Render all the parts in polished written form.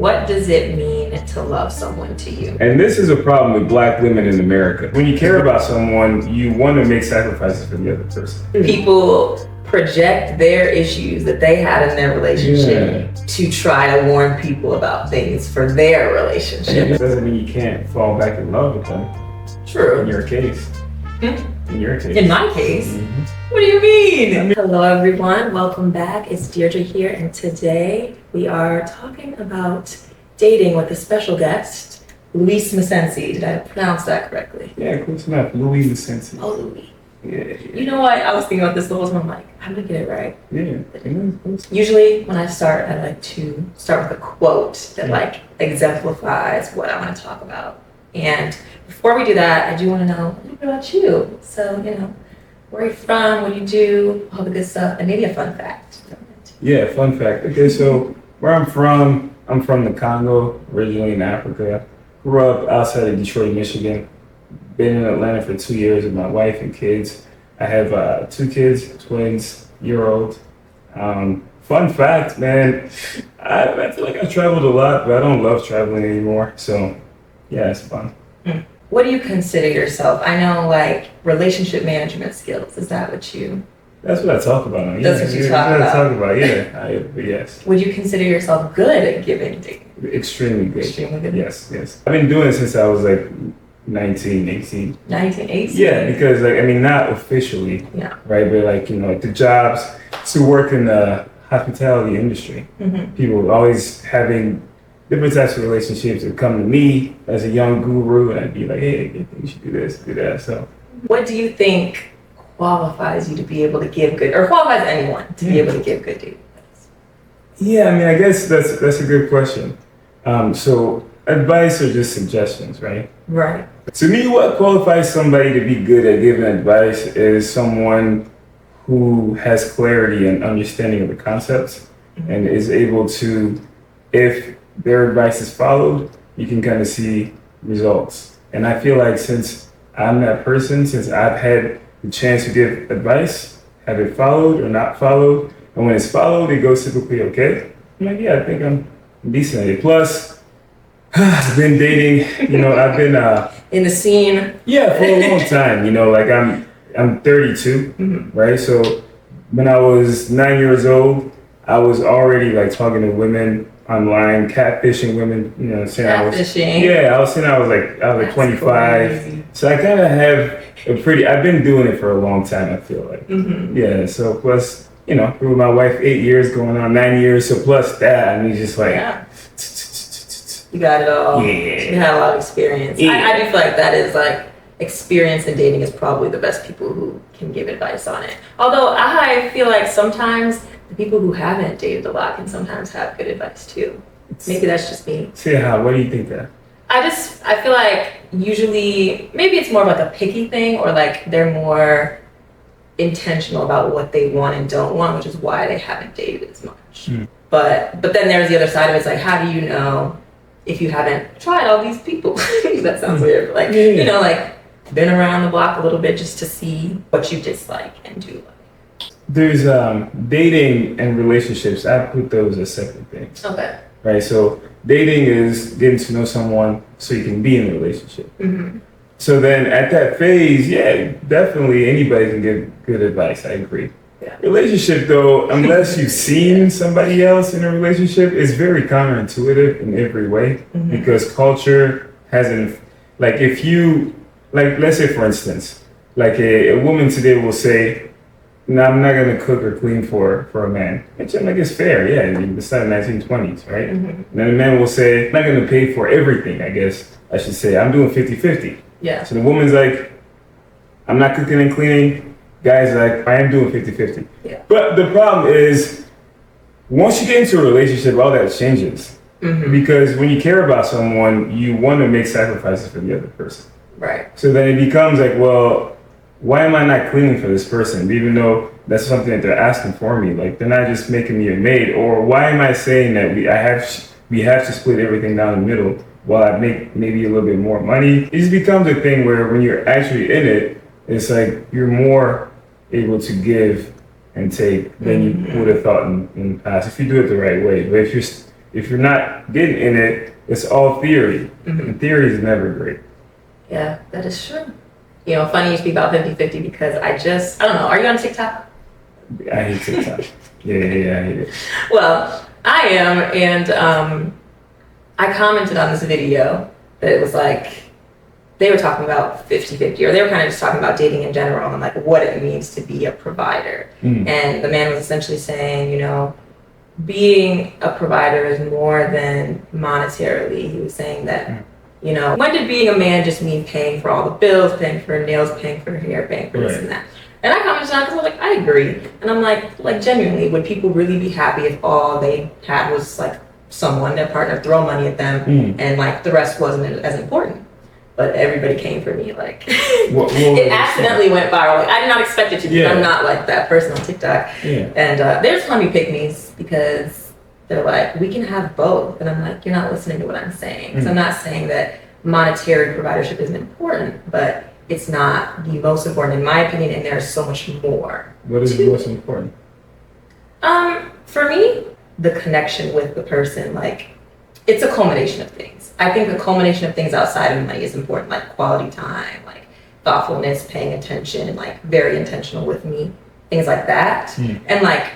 What does it mean to love someone to you? And this is a problem with Black women in America. When you care about someone, you want to make sacrifices for the other person. People project their issues that they had in their relationship to try to warn people about things for their relationship. It doesn't mean you can't fall back in love with them. True. In your case. In your case. In my case? What do you mean? Hello everyone, welcome back. It's Deirdre here, and today we are talking about dating with a special guest, Luis Masensi. Did I pronounce that correctly? Yeah, close enough. Louis Masensi. Oh, Louis. Yeah. You know what? I was thinking about this the whole time. I'm like, I'm gonna get it right. Yeah. Usually when I start, I like to start with a quote that like exemplifies what I want to talk about. And before we do that, I do want to know a little bit about you. So, where are you from? What do you do? All the good stuff, and maybe a fun fact. Yeah, fun fact. Okay, so where I'm from the Congo, originally in Africa. Grew up outside of Detroit, Michigan. Been in Atlanta for 2 years with my wife and kids. I have 2 kids, twins, year-old. Fun fact, man, I feel like I've traveled a lot, but I don't love traveling anymore. So, yeah, it's fun. What do you consider yourself? I know, like, relationship management skills. Is that what you... That's what I talk about. That's what you talk about. That's what I talk about, yeah. Yes. Would you consider yourself good at giving dating? Extremely good. Extremely good? Yes. I've been doing it since I was like 19, 18. 19, 18? Yeah, because not officially, right? But like the jobs to work in the hospitality industry. People always having different types of relationships that come to me as a young guru, and I'd be like, hey, I think you should do this, do that. So, what do you think qualifies you to be able to give good, or qualifies anyone to be able to give good dating advice? Yeah, I guess that's a good question. So advice are just suggestions, right? Right. To me, what qualifies somebody to be good at giving advice is someone who has clarity and understanding of the concepts and is able to, if their advice is followed, you can kind of see results. And I feel like since I'm that person, since I've had the chance to give advice, have it followed or not followed, and when it's followed, it goes typically okay. I'm like, yeah, I think I'm decent at it. Plus, I've been dating, I've been in the scene. Yeah, for a long time. Like I'm 32, right? So when I was 9 years old, I was already like talking to women online, catfishing women. Catfishing. I was saying I was like 25. Crazy. So I kind of have I've been doing it for a long time, I feel like. Yeah, so plus, been with my wife 8 years, going on 9 years. So plus that, just like. Yeah. You got it all. Yeah. You had a lot of experience. Yeah. I do feel like that is like, experience in dating is probably the best people who can give advice on it. Although I feel like sometimes the people who haven't dated a lot can sometimes have good advice too. Maybe that's just me. See how? What do you think that? I feel like usually maybe it's more of like a picky thing, or like they're more intentional about what they want and don't want, which is why they haven't dated as much. But then there's the other side of it. It's like, how do you know if you haven't tried all these people? That sounds weird, but like, like been around the block a little bit just to see what you dislike and do like. There's dating and relationships. I put those as separate things. Okay. Right. So dating is getting to know someone so you can be in a relationship. So then at that phase, yeah, definitely anybody can give good advice. I agree. Yeah. Relationship though, unless you've seen somebody else in a relationship, is very counterintuitive in every way because culture hasn't, like if you, like let's say for instance, like a woman today will say, no, I'm not gonna cook or clean for a man. Which I'm like, it's fair, yeah, it's not the 1920s, right? And then a man will say, I'm not gonna pay for everything, I guess I should say, I'm doing 50-50. Yeah. So the woman's like, I'm not cooking and cleaning. Guy's like, I am doing 50-50. Yeah. But the problem is, once you get into a relationship, all that changes. Because when you care about someone, you want to make sacrifices for the other person. Right. So then it becomes like, well, why am I not cleaning for this person? Even though that's something that they're asking for me. Like, they're not just making me a maid. Or why am I saying that we have to split everything down the middle while I make maybe a little bit more money? It just becomes a thing where when you're actually in it, it's like you're more able to give and take than you would have thought in the past if you do it the right way. But if if you're not getting in it, it's all theory. And theory is never great. Yeah, that is true. You know, funny you speak about 50-50 because I don't know, are you on TikTok? I hate TikTok. yeah, I hate it. Well, I am, and I commented on this video that it was like, they were talking about 50-50, or they were kind of just talking about dating in general and like what it means to be a provider. And the man was essentially saying, you know, being a provider is more than monetarily. He was saying that, you know, when did being a man just mean paying for all the bills, paying for nails, paying for hair, paying for this and that? And I commented on it because I was like, I agree. And I'm like genuinely, would people really be happy if all they had was like someone, their partner, throw money at them and like the rest wasn't as important? But everybody came for me, like it accidentally went viral. Like, I did not expect it to because I'm not like that person on TikTok. And there's funny pick-me's because they're like, we can have both. And I'm like, you're not listening to what I'm saying. So I'm not saying that monetary providership isn't important, but it's not the most important in my opinion, and there's so much more. What is the most important? For me, the connection with the person, like it's a culmination of things. I think the culmination of things outside of money is important, like quality time, like thoughtfulness, paying attention, like very intentional with me, things like that. And like,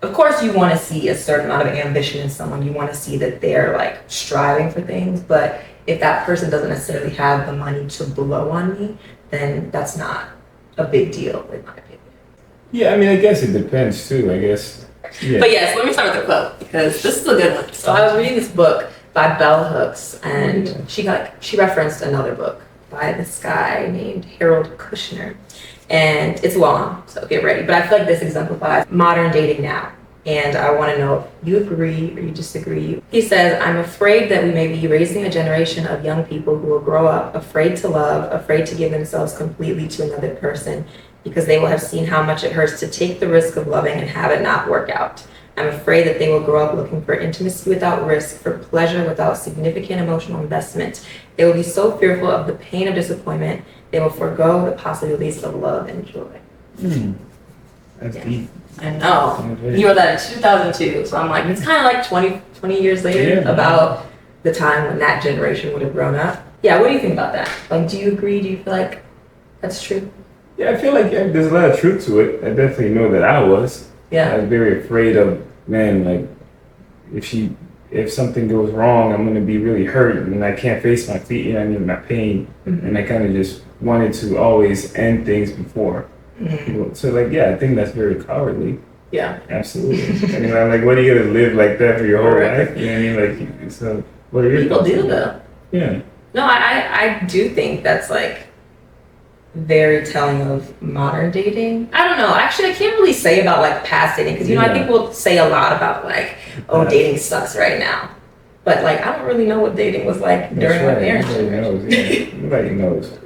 of course you want to see a certain amount of ambition in someone. You want to see that they're like striving for things, but if that person doesn't necessarily have the money to blow on me, then that's not a big deal in my opinion. Yeah, I mean, I guess it depends too, I guess. Yeah. But yes, let me start with the quote because this is a good one. So I was reading this book by Bell Hooks, and she referenced another book by this guy named Harold Kushner, and it's long, so get ready. But I feel like this exemplifies modern dating now, and I want to know if you agree or you disagree. He says, "I'm afraid that we may be raising a generation of young people who will grow up afraid to love, afraid to give themselves completely to another person, because they will have seen how much it hurts to take the risk of loving and have it not work out. I'm afraid that they will grow up looking for intimacy without risk, for pleasure without significant emotional investment. They will be so fearful of the pain of disappointment, they will forego the possibilities of love and joy." That's deep. I know. You wrote that in 2002, so I'm like, it's kind of like 20 years later about the time when that generation would have grown up. Yeah, what do you think about that? Like, do you agree? Do you feel like that's true? Yeah, I feel like there's a lot of truth to it. I definitely know that I was. I was very afraid of, man, like, if something goes wrong, I'm gonna be really hurt and I can't face my feet, you know what I mean, my pain. And I kind of just wanted to always end things before. So like, yeah, I think that's very cowardly. Yeah. Absolutely. I mean, I'm like, what are you gonna live like that for your whole life? You know what I mean? Like, so what are your people thoughts? Do though. Yeah. No, I do think that's like very telling of modern dating. I don't know. Actually, I can't really say about like past dating because, you know, I think we'll say a lot about like, oh, dating sucks right now. But like, I don't really know what dating was like during my parents' generation. Nobody knows.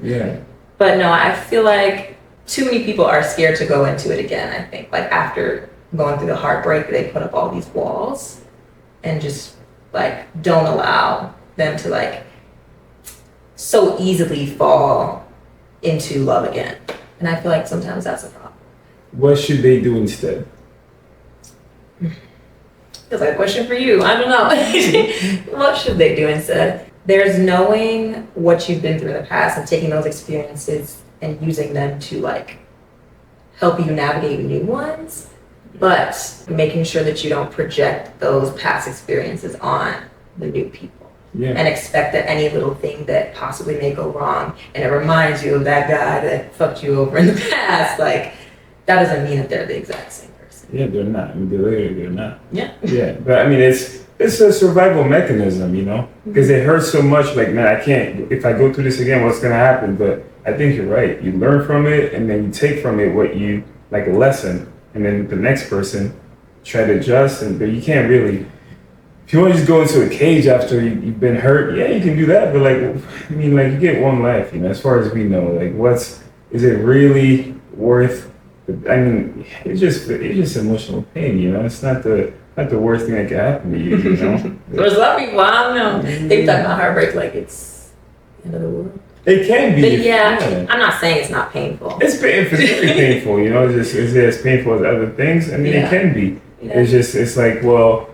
Yeah. But no, I feel like too many people are scared to go into it again, I think. Like after going through the heartbreak, they put up all these walls and just like don't allow them to like so easily fall into love again. And I feel like sometimes that's a problem. What should they do instead? Feels like a question for you. I don't know. What should they do instead? There's knowing what you've been through in the past and taking those experiences and using them to like help you navigate new ones, but making sure that you don't project those past experiences on the new people. And expect that any little thing that possibly may go wrong and it reminds you of that guy that fucked you over in the past, like that doesn't mean that they're the exact same person. Yeah, they're not. I mean, they're not. Yeah. Yeah, but I mean, it's a survival mechanism, you know, because it hurts so much. Like, man, I can't. If I go through this again, what's gonna happen? But I think you're right. You learn from it, and then you take from it what you like a lesson, and then the next person try to adjust. And but you can't really. If you want to just go into a cage after you've been hurt, yeah, you can do that. But like, I mean, like you get one life, you know. As far as we know, like, is it really worth? I mean, it's just emotional pain, you know. It's not the worst thing that can happen to you, you know. There's a lot of people I don't know. They talk about heartbreak like it's the end of the world. It can be. But yeah, I'm not saying it's not painful. It's painful. It's very painful, you know. It's just as painful as other things. I mean, it can be. It's like, well,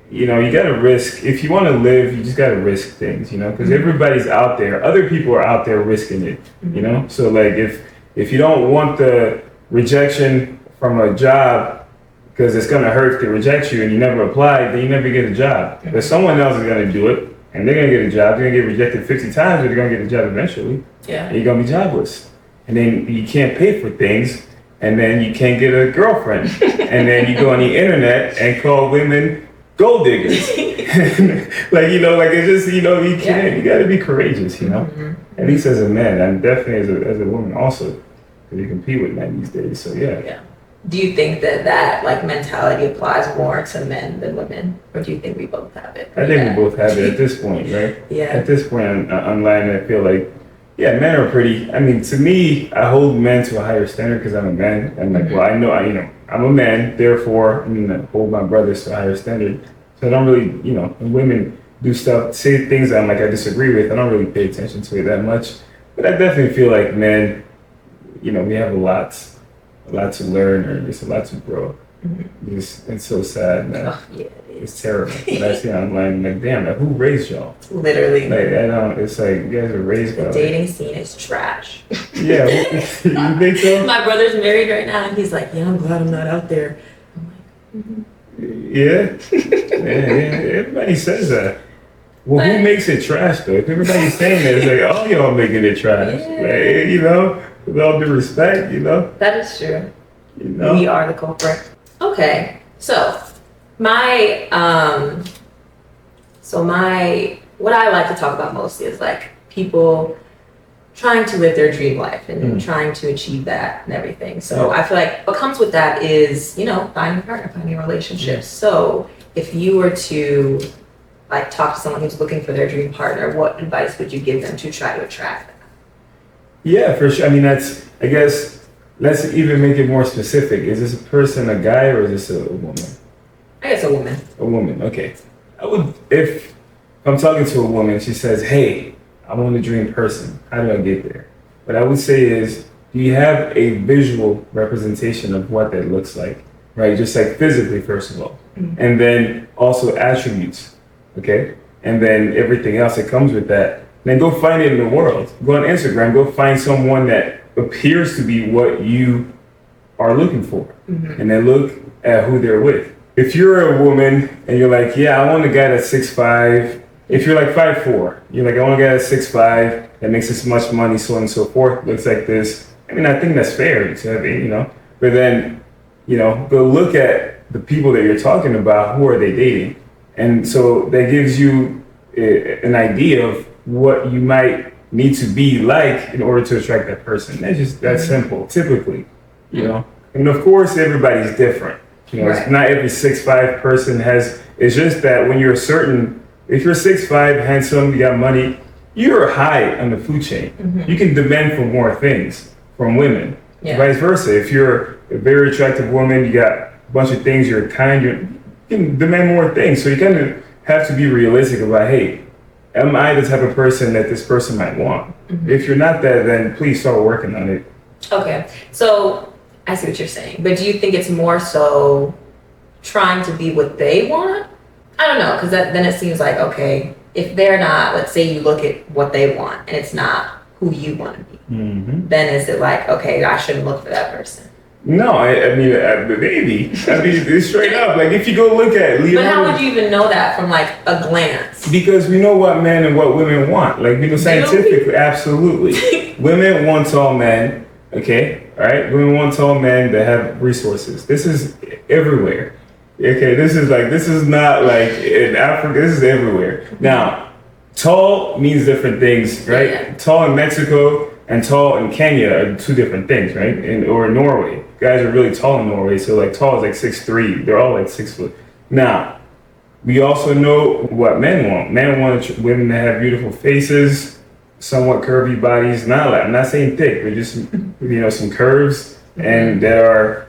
you know, you got to risk. If you want to live, you just got to risk things, you know, because everybody's out there. Other people are out there risking it, you know. So like, if you don't want the rejection from a job because it's gonna hurt if they reject you and you never apply, then you never get a job. But someone else is gonna do it, and they're gonna get a job. They're gonna get rejected 50 times, but they're gonna get a job eventually. Yeah. And you're gonna be jobless, and then you can't pay for things. And then you can't get a girlfriend. And then you go on the internet and call women gold diggers. Like, you know, like it's just, you know, you can't, you gotta be courageous, you know? At least as a man, and definitely as a woman also. Because you compete with men these days, so yeah. Do you think that like mentality applies more to men than women? Or do you think we both have it? I think we both have it at this point, right? Yeah. At this point online, I feel like, yeah, men are pretty. I mean, to me, I hold men to a higher standard because I'm a man. I'm like, well, I know, you know, I'm a man, therefore, I'm gonna hold my brothers to a higher standard. So I don't really, you know, when women do stuff, say things that I'm like I disagree with, I don't really pay attention to it that much. But I definitely feel like men, you know, we have a lot to learn, or just a lot to grow. It's so sad, man. Oh, yeah, it is. It's terrible. But I see online, like, damn, like, who raised y'all? Literally. Like, I don't. It's like you guys are raised by. The dating scene is trash. Yeah, you think so? My brother's married right now, and he's like, "Yeah, I'm glad I'm not out there." I'm like, Yeah, everybody says that. Well, who makes it trash though? If everybody's saying that, it's like, oh, y'all making it trash. Yeah. Like, you know, with all due respect, you know. that is true. You know. We are the culprit. Okay, so my what I like to talk about mostly is like people trying to live their dream life and trying to achieve that and everything. So I feel like what comes with that is, you know, finding a partner, finding a relationship. So if you were to like talk to someone who's looking for their dream partner, what advice would you give them to try to attract that? Yeah, for sure. I mean, I guess, let's even make it more specific. Is this a person, a guy, or is this a woman? I guess a woman. A woman, okay. I would, if I'm talking to a woman, she says, hey, I want a dream person. How do I get there? What I would say is, do you have a visual representation of what that looks like? Right? Just like physically, first of all. And then also attributes, okay? And then everything else that comes with that. Then go find it in the world. Go on Instagram, go find someone that appears to be what you are looking for. And then look at who they're with. If you're a woman and you're like, yeah, I want a guy that's 6'5", if you're like 5'4", you're like, I want a guy that's 6'5", that makes this much money, so on and so forth, looks like this. I mean, I think that's fair to have it, you know. But then, you know, go look at the people that you're talking about, who are they dating? And so that gives you an idea of what you might need to be like in order to attract that person. That's just that simple, typically, you know. And of course, everybody's different. You know, it's not every 6'5" person has. It's just that when you're a certain, if you're 6'5", handsome, you got money, you're high on the food chain. You can demand for more things from women. Vice versa. If you're a very attractive woman, you got a bunch of things, you're kind, you can demand more things. So you kind of have to be realistic about, hey, am I the type of person that this person might want? If you're not that, then please start working on it. Okay. So I see what you're saying, but do you think it's more so trying to be what they want? I don't know, because then it seems like, okay, if they're not, let's say you look at what they want and it's not who you want to be, then is it like, okay, I shouldn't look for that person? No, I mean, maybe. I mean, it's straight up. Like, if you go look at Leonardo... But how would you even know that from, like, a glance? Because we know what men and what women want. Like, you know, scientifically, absolutely. Women want tall men, okay? All right? Women want tall men that have resources. This is everywhere. Okay? This is not, like, in Africa. This is everywhere. Now, tall means different things, right? Yeah. Tall in Mexico and tall in Kenya are two different things, right? Or Norway. Guys are really tall in Norway, so like tall is like 6'3". They're all like 6 foot. Now, we also know what men want. Men want women that have beautiful faces, somewhat curvy bodies. I'm not saying thick, but just, you know, some curves and that are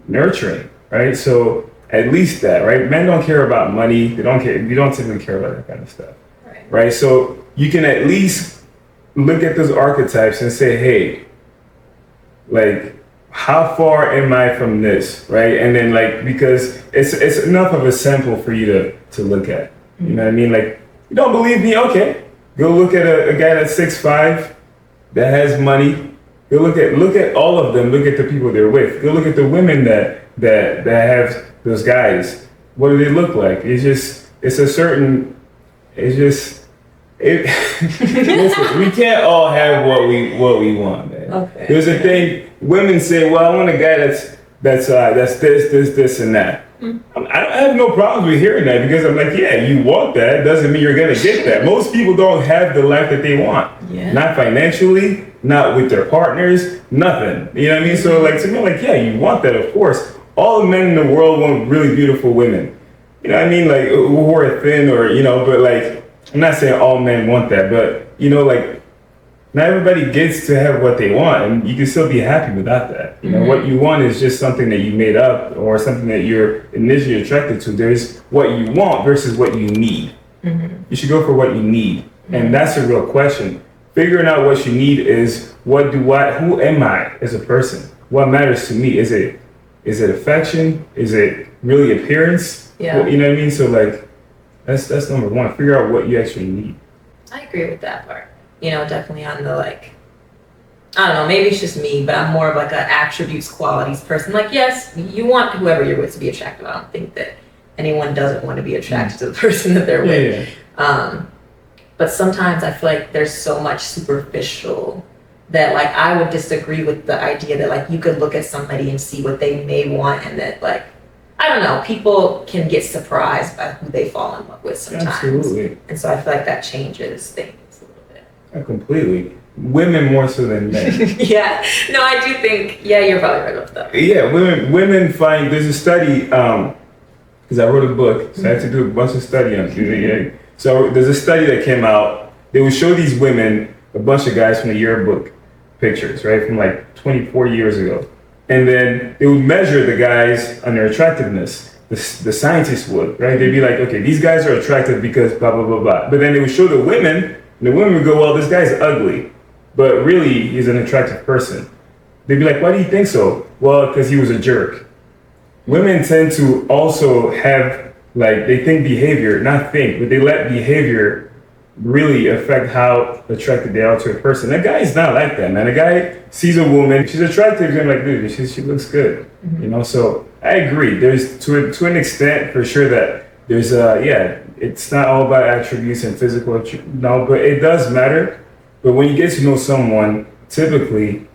nurturing, right? So at least that, right? Men don't care about money. They don't care. We don't typically care about that kind of stuff, right? So you can at least look at those archetypes and say, hey, like, how far am I from this, right? And then like, because it's enough of a sample for you to look at. You know what I mean? Like, you don't believe me? Okay, go look at a guy that's 6'5", that has money. Go look at all of them. Look at the people they're with. Go look at the women that have those guys. What do they look like? Listen, we can't all have what we want, man. Okay. There's a thing. Women say, "Well, I want a guy that's this, and that." I have no problem with hearing that, because I'm like, yeah, you want that. Doesn't mean you're gonna get that. Most people don't have the life that they want. Yeah. Not financially, not with their partners, nothing. You know what I mean? So like, to me, like, yeah, you want that, of course. All the men in the world want really beautiful women. You know what I mean? Like, who are thin, or, you know, but like, I'm not saying all men want that, but, you know, like, not everybody gets to have what they want, and you can still be happy without that. You know, what you want is just something that you made up, or something that you're initially attracted to. There's what you want versus what you need. You should go for what you need. And that's a real question. Figuring out what you need is, who am I as a person? What matters to me? Is it affection? Is it really appearance? Yeah. Well, you know what I mean? So like, that's number one. Figure out what you actually need. I agree with that part. You know, definitely on the, like, I don't know, maybe it's just me, but I'm more of like an attributes, qualities person. Like, yes, you want whoever you're with to be attractive. I don't think that anyone doesn't want to be attracted to the person that they're with. Yeah. But sometimes I feel like there's so much superficial that, like, I would disagree with the idea that, like, you could look at somebody and see what they may want, and that, like, I don't know, people can get surprised by who they fall in love with sometimes. Absolutely. And so I feel like that changes things a little bit. Completely. Women more so than men. Yeah. No, I do think, yeah, you're probably right about that. Yeah, women find, there's a study, because I wrote a book, so I had to do a bunch of study on it. So there's a study that came out. They would show these women a bunch of guys from the yearbook pictures, right, from like 24 years ago. And then they would measure the guys on their attractiveness. The scientists would, right? They'd be like, okay, these guys are attractive because blah, blah, blah, blah. But then they would show the women, and the women would go, well, this guy's ugly, but really he's an attractive person. They'd be like, why do you think so? Well, because he was a jerk. Women tend to also have, like, they think behavior, not think, but they let behavior really affect how attracted they are to a person. A guy is not like that, man. A guy sees a woman, she's attractive, he's like, dude, she looks good. You know, so I agree. There's, to an extent, for sure, that there's, it's not all about attributes and physical, no, but it does matter. But when you get to know someone, typically,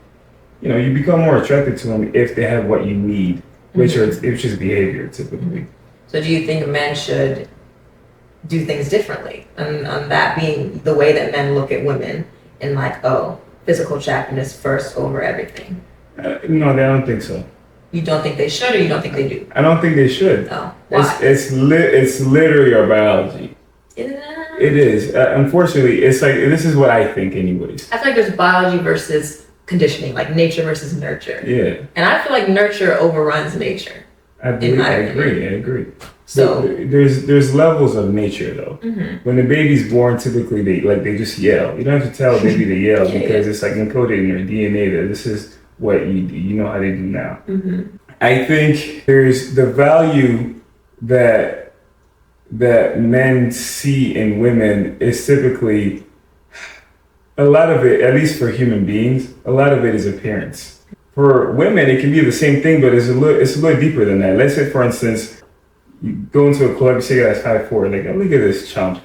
you know, you become more attracted to them if they have what you need, which is behavior, typically. So do you think men should do things differently, and that being the way that men look at women, and like, oh, physical attractiveness first over everything? No, I don't think so. You don't think they should, or you don't think they do? I don't think they should. Oh, why? It's literally our biology. It is. Unfortunately, it's like, this is what I think anyways. I feel like there's biology versus conditioning, like nature versus nurture. Yeah. And I feel like nurture overruns nature. I agree. So there's levels of nature though. When the baby's born, typically they just yell. You don't have to tell a baby to yell because it's like encoded in their DNA that this is what you know how they do now. I think there's the value that men see in women is typically, a lot of it, at least for human beings, a lot of it is appearance. For women, it can be the same thing, but it's a little deeper than that. Let's say, for instance, you go into a club, you see a guy's 5'4", like, oh, look at this chump,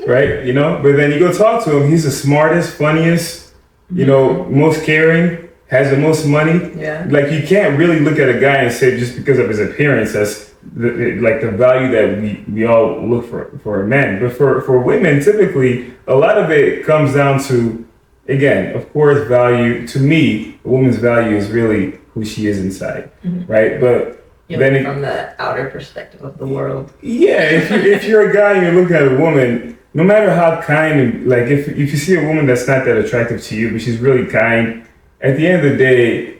right? You know, but then you go talk to him, he's the smartest, funniest, you know, most caring, has the most money. Yeah. Like, you can't really look at a guy and say just because of his appearance, that's the value that we all look for men. But for women, typically, a lot of it comes down to, again, of course, value. To me, a woman's value is really who she is inside, right? But then from the outer perspective of the world. Yeah, if you're a guy and you're looking at a woman, no matter how kind, and like if you see a woman that's not that attractive to you, but she's really kind, at the end of the day,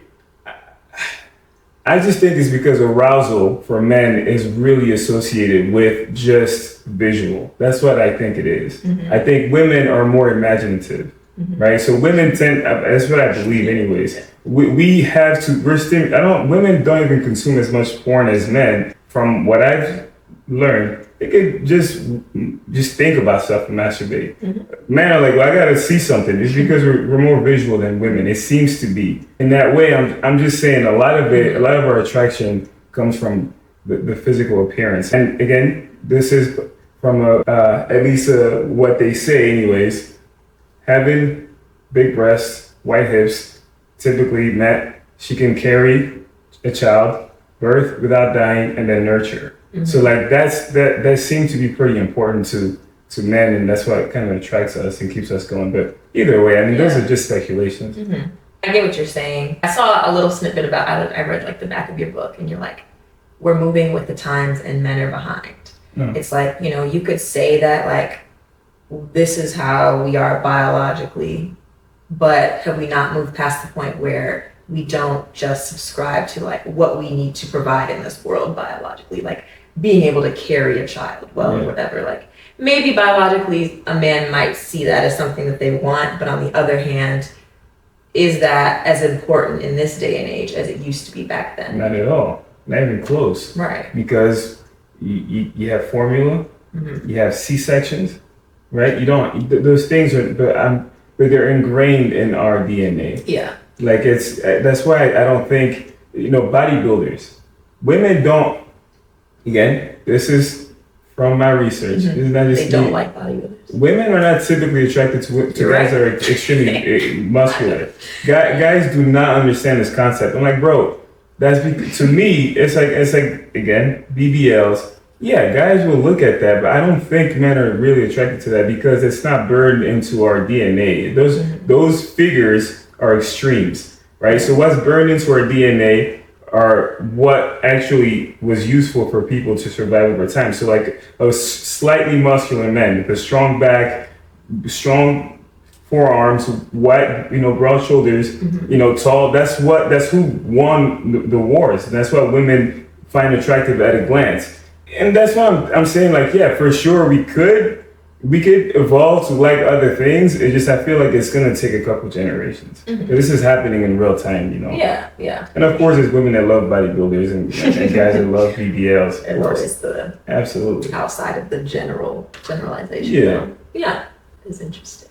I just think it's because arousal for men is really associated with just visual. That's what I think it is. I think women are more imaginative. right? So women tend, that's what I believe anyways. We have to, women don't even consume as much porn as men. From what I've learned, they could just think about stuff and masturbate. Men are like, well, I gotta see something. It's because we're more visual than women. It seems to be. In that way, I'm just saying a lot of our attraction comes from the physical appearance. And again, this is from at least what they say anyways. Having big breasts, white hips, typically meant she can carry a child, birth without dying, and then nurture. So like that seems to be pretty important to men, and that's what kind of attracts us and keeps us going. But either way, I mean, those are just speculations. I get what you're saying. I saw a little snippet about, I read like the back of your book, and you're like, we're moving with the times and men are behind. It's like, you could say that like, this is how we are biologically, but have we not moved past the point where we don't just subscribe to like what we need to provide in this world biologically, like being able to carry a child or whatever. Like maybe biologically a man might see that as something that they want, but on the other hand, is that as important in this day and age as it used to be back then? Not at all. Not even close. Right. Because you have formula, you have C-sections, right? You don't, those things are, but they're ingrained in our DNA. Yeah. Like that's why I don't think, bodybuilders, women don't, again, this is from my research. This is not just they don't like bodybuilders. Women are not typically attracted to guys that are extremely muscular. Guys do not understand this concept. I'm like, bro, to me, it's like again, BBLs. Yeah, guys will look at that, but I don't think men are really attracted to that because it's not burned into our DNA. Those figures are extremes, right? So what's burned into our DNA are what actually was useful for people to survive over time. So like a slightly muscular man with a strong back, strong forearms, wide, broad shoulders, tall. That's who won the wars. And that's what women find attractive at a glance. And that's why I'm saying, like, yeah, for sure we could evolve to like other things. It just, I feel like it's gonna take a couple generations. This is happening in real time, Yeah. And of course, there's women that love bodybuilders and guys that love BBLs. And always the absolutely outside of the generalization. Yeah, it's interesting.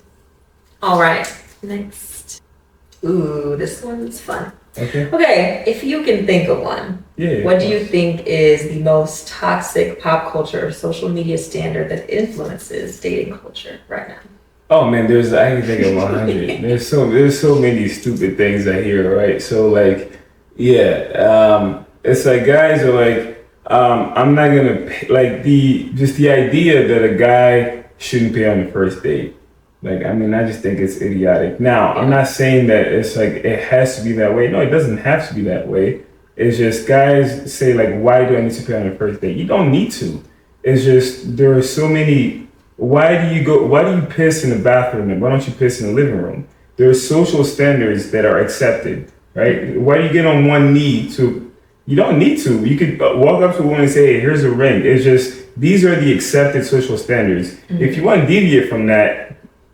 All right, next. Ooh, this one's fun. Okay, if you can think of one, what do you think is the most toxic pop culture or social media standard that influences dating culture right now? Oh man, I can think of 100. There's so many stupid things I hear, right? So like, it's like guys are like, I'm not gonna pay, like the idea that a guy shouldn't pay on the first date. Like, I mean, I just think it's idiotic. Now, I'm not saying that it's like, it has to be that way. No, it doesn't have to be that way. It's just guys say like, why do I need to pay on the first date? You don't need to. It's just, there are so many, why do you piss in the bathroom? Why don't you piss in the living room? There are social standards that are accepted, right? Why do you get on one knee you don't need to. You could walk up to a woman and say, hey, here's a ring. It's just, these are the accepted social standards. If you want to deviate from that,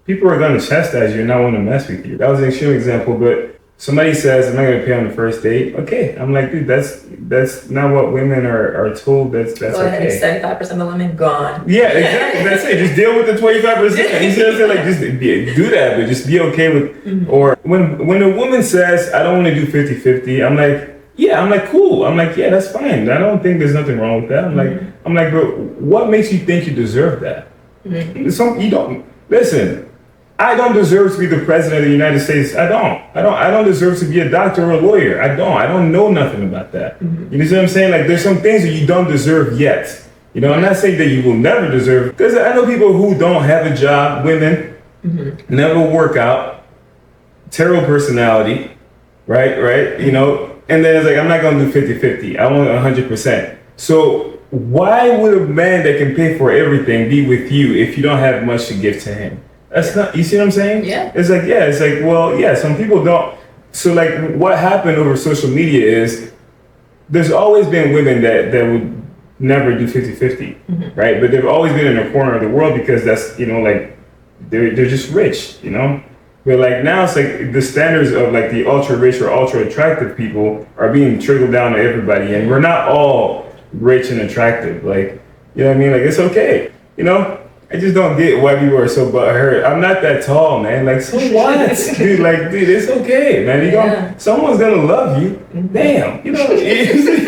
people are going to chastise you and not want to mess with you. That was an extreme example, but somebody says, I'm not going to pay on the first date. Okay. I'm like, dude, that's not what women are told. That's go ahead, okay. 75% of the women gone. Yeah, exactly. That's it. Just deal with the 25%. You see what I'm saying? Like, just do that, but just be okay with, or when a woman says, I don't want to do 50-50, I'm like, cool. I'm like, yeah, that's fine. I don't think there's nothing wrong with that. I'm like, bro, what makes you think you deserve that? You don't, listen, I don't deserve to be the president of the United States. I don't deserve to be a doctor or a lawyer. I don't know nothing about that. You know what I'm saying? Like, there's some things that you don't deserve yet. I'm not saying that you will never deserve, because I know people who don't have a job, women, never work out, terrible personality, right? And then it's like, I'm not going to do 50-50. I want 100%. So why would a man that can pay for everything be with you if you don't have much to give to him? That's not, you see what I'm saying? Yeah. It's like, well, yeah, some people don't. So like what happened over social media is there's always been women that would never do 50-50, right? But they've always been in a corner of the world because that's, like, they're just rich, But like now it's like the standards of like the ultra rich or ultra attractive people are being trickled down to everybody, and we're not all rich and attractive. Like, you know what I mean? Like, it's okay. You know, I just don't get why people are so butthurt. I'm not that tall, man. Like, so what? Dude, like, dude, it's okay, man. Someone's gonna love you. Damn. You know, easy.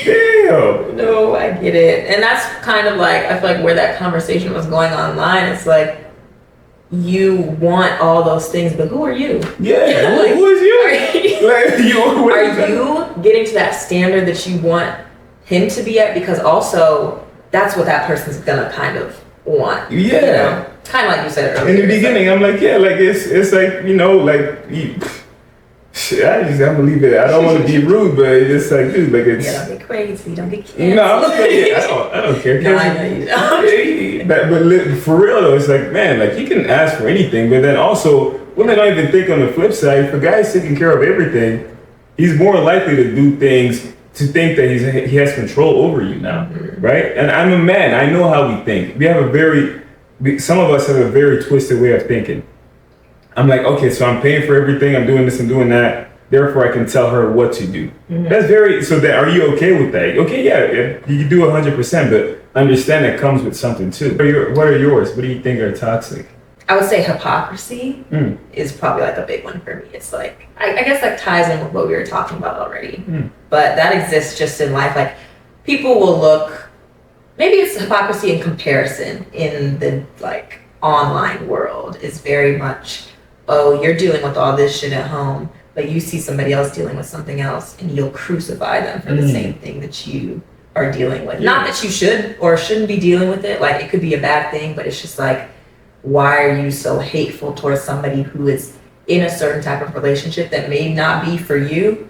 Damn. No, I get it. And that's kind of like, I feel like where that conversation was going online, it's like, you want all those things, but who are you? Yeah, like, who is you? Are you getting to that standard that you want him to be at? Because also, that's what that person's gonna kind of want. Yeah. You know? Kind of like you said earlier. In the beginning, I'm like, yeah, like it's like, you know, like, I believe it. I don't want to be rude, but it's like, dude, like it's. Yeah, don't get crazy. Don't get canceled. No, I'm like, yeah, I don't care. No, I know you don't. But for real though, it's like, man, like you can ask for anything, but then also, women don't even think on the flip side. If a guy's taking care of everything, he's more likely to do things to think that he has control over you now, right? And I'm a man. I know how we think. Some of us have a very twisted way of thinking. I'm like, okay, so I'm paying for everything. I'm doing this and doing that. Therefore, I can tell her what to do. So that, are you okay with that? Okay, yeah, you can do 100%, but understand that comes with something too. What are yours? What do you think are toxic? I would say hypocrisy is probably like a big one for me. It's like, I guess that ties in with what we were talking about already. But that exists just in life. Like people will look, maybe it's hypocrisy in comparison in the like online world is very much, oh, you're dealing with all this shit at home, but you see somebody else dealing with something else and you'll crucify them for the same thing that you are dealing with. Not that you should or shouldn't be dealing with it. Like it could be a bad thing, but it's just like, why are you so hateful towards somebody who is in a certain type of relationship that may not be for you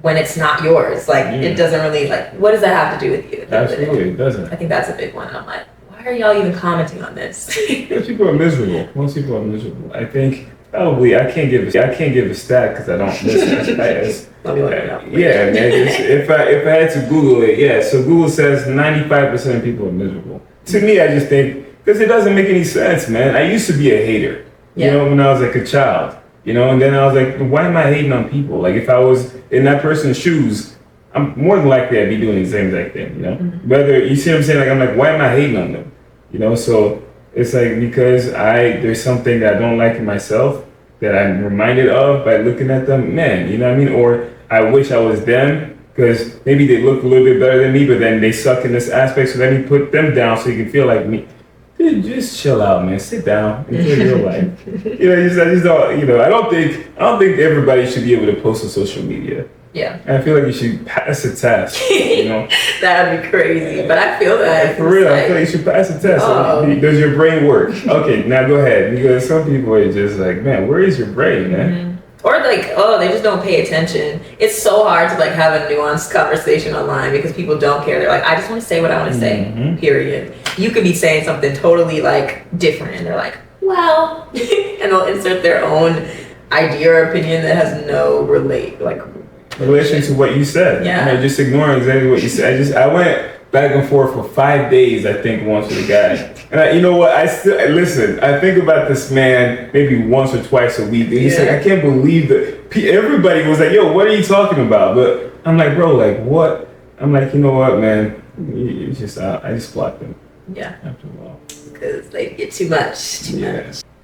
when it's not yours? Like it doesn't really, like, what does that have to do with you? Absolutely, it doesn't. I think that's a big one. And I'm like, why are y'all even commenting on this? Most people are miserable. Most people are miserable. I think probably I can't give a stat because I don't listen. Let me look it up. Yeah, man. If I had to Google it, yeah. So Google says 95% of people are miserable. To me, I just think because it doesn't make any sense, man. I used to be a hater, you know, when I was like a child, you know, and then I was like, why am I hating on people? Like if I was in that person's shoes, I'm more than likely I'd be doing the same exact thing, you know. Whether you see what I'm saying, like I'm like, why am I hating on them? You know, so it's like because there's something that I don't like in myself that I'm reminded of by looking at them, man, you know what I mean? Or I wish I was them because maybe they look a little bit better than me, but then they suck in this aspect, so let me put them down so you can feel like me. Dude, just chill out, man. Sit down, enjoy your life. You know, I just don't. You know, I don't think everybody should be able to post on social media. Yeah. I feel like you should pass a test. You know, that'd be crazy. But I feel that for real. I feel like you should pass a test. Does your brain work? Okay, now go ahead. Because some people are just like, man, where is your brain, man? Or like, oh, they just don't pay attention. It's so hard to like have a nuanced conversation online because people don't care. They're like, I just want to say what I want to say, period. You could be saying something totally like different and they're like, well, and they'll insert their own idea or opinion that has no relation to what you said. Yeah. You know, just ignoring exactly what you said. I went back and forth for 5 days, I think, once with a guy. And you know what? I think about this man maybe once or twice a week. And he's like, I can't believe that. Everybody was like, yo, what are you talking about? But I'm like, bro, like what? I'm like, you know what, man? It's just, I just blocked them. Yeah. After a while. Because they get too much.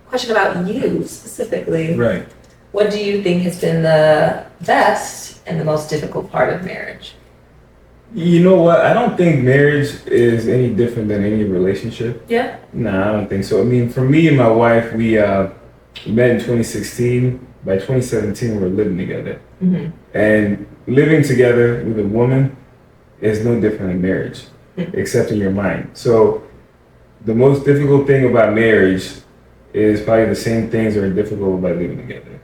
Question about you specifically. Right. What do you think has been the best and the most difficult part of marriage? You know what? I don't think marriage is any different than any relationship. Yeah? Nah, I don't think so. I mean, for me and my wife, we met in 2016. By 2017, we were living together. And living together with a woman is no different than marriage, except in your mind. So the most difficult thing about marriage is probably the same things that are difficult about living together.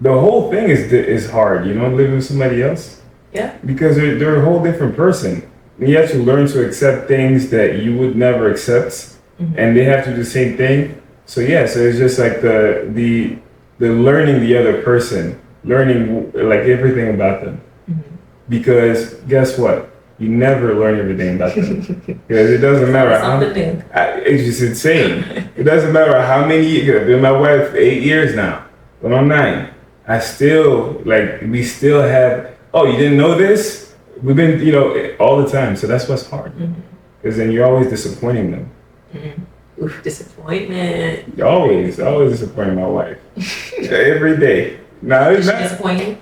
The whole thing is hard, you know, living with somebody else. Yeah. Because they're a whole different person. And you have to learn to accept things that you would never accept, and they have to do the same thing. So yeah, so it's just like the learning the other person, learning like everything about them. Because guess what? You never learn everything about them because it doesn't matter. It's just insane. It doesn't matter how many years. I've been my wife for 8 years now. Going on 9. I still, like, we still have, oh, you didn't know this? We've been, all the time. So that's what's hard. Because then you're always disappointing them. Oof, disappointment. Always disappointing my wife. Every day. No, it's not disappointing.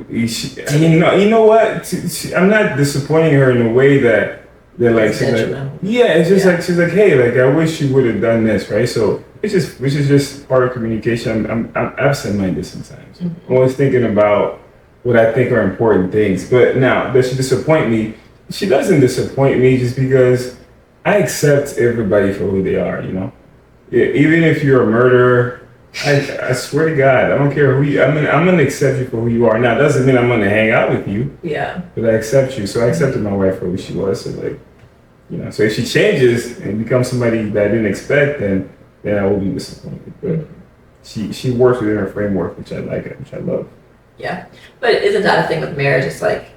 You know what? I'm not disappointing her in a way that they're like, she's like, yeah, it's just like, she's like, hey, like, I wish you would have done this, right? So which is just part of communication. I'm absent-minded sometimes. I'm always thinking about what I think are important things. But now, does she disappoint me? She doesn't disappoint me just because I accept everybody for who they are, Even if you're a murderer, I swear to God, I don't care who you. I'm gonna accept you for who you are. Now, it doesn't mean I'm gonna hang out with you. Yeah. But I accept you. So I accepted my wife for who she was. So like, so if she changes and becomes somebody that I didn't expect, then I will be disappointed. But she works within her framework, which I like, which I love. Yeah, but isn't that a thing with marriage? It's like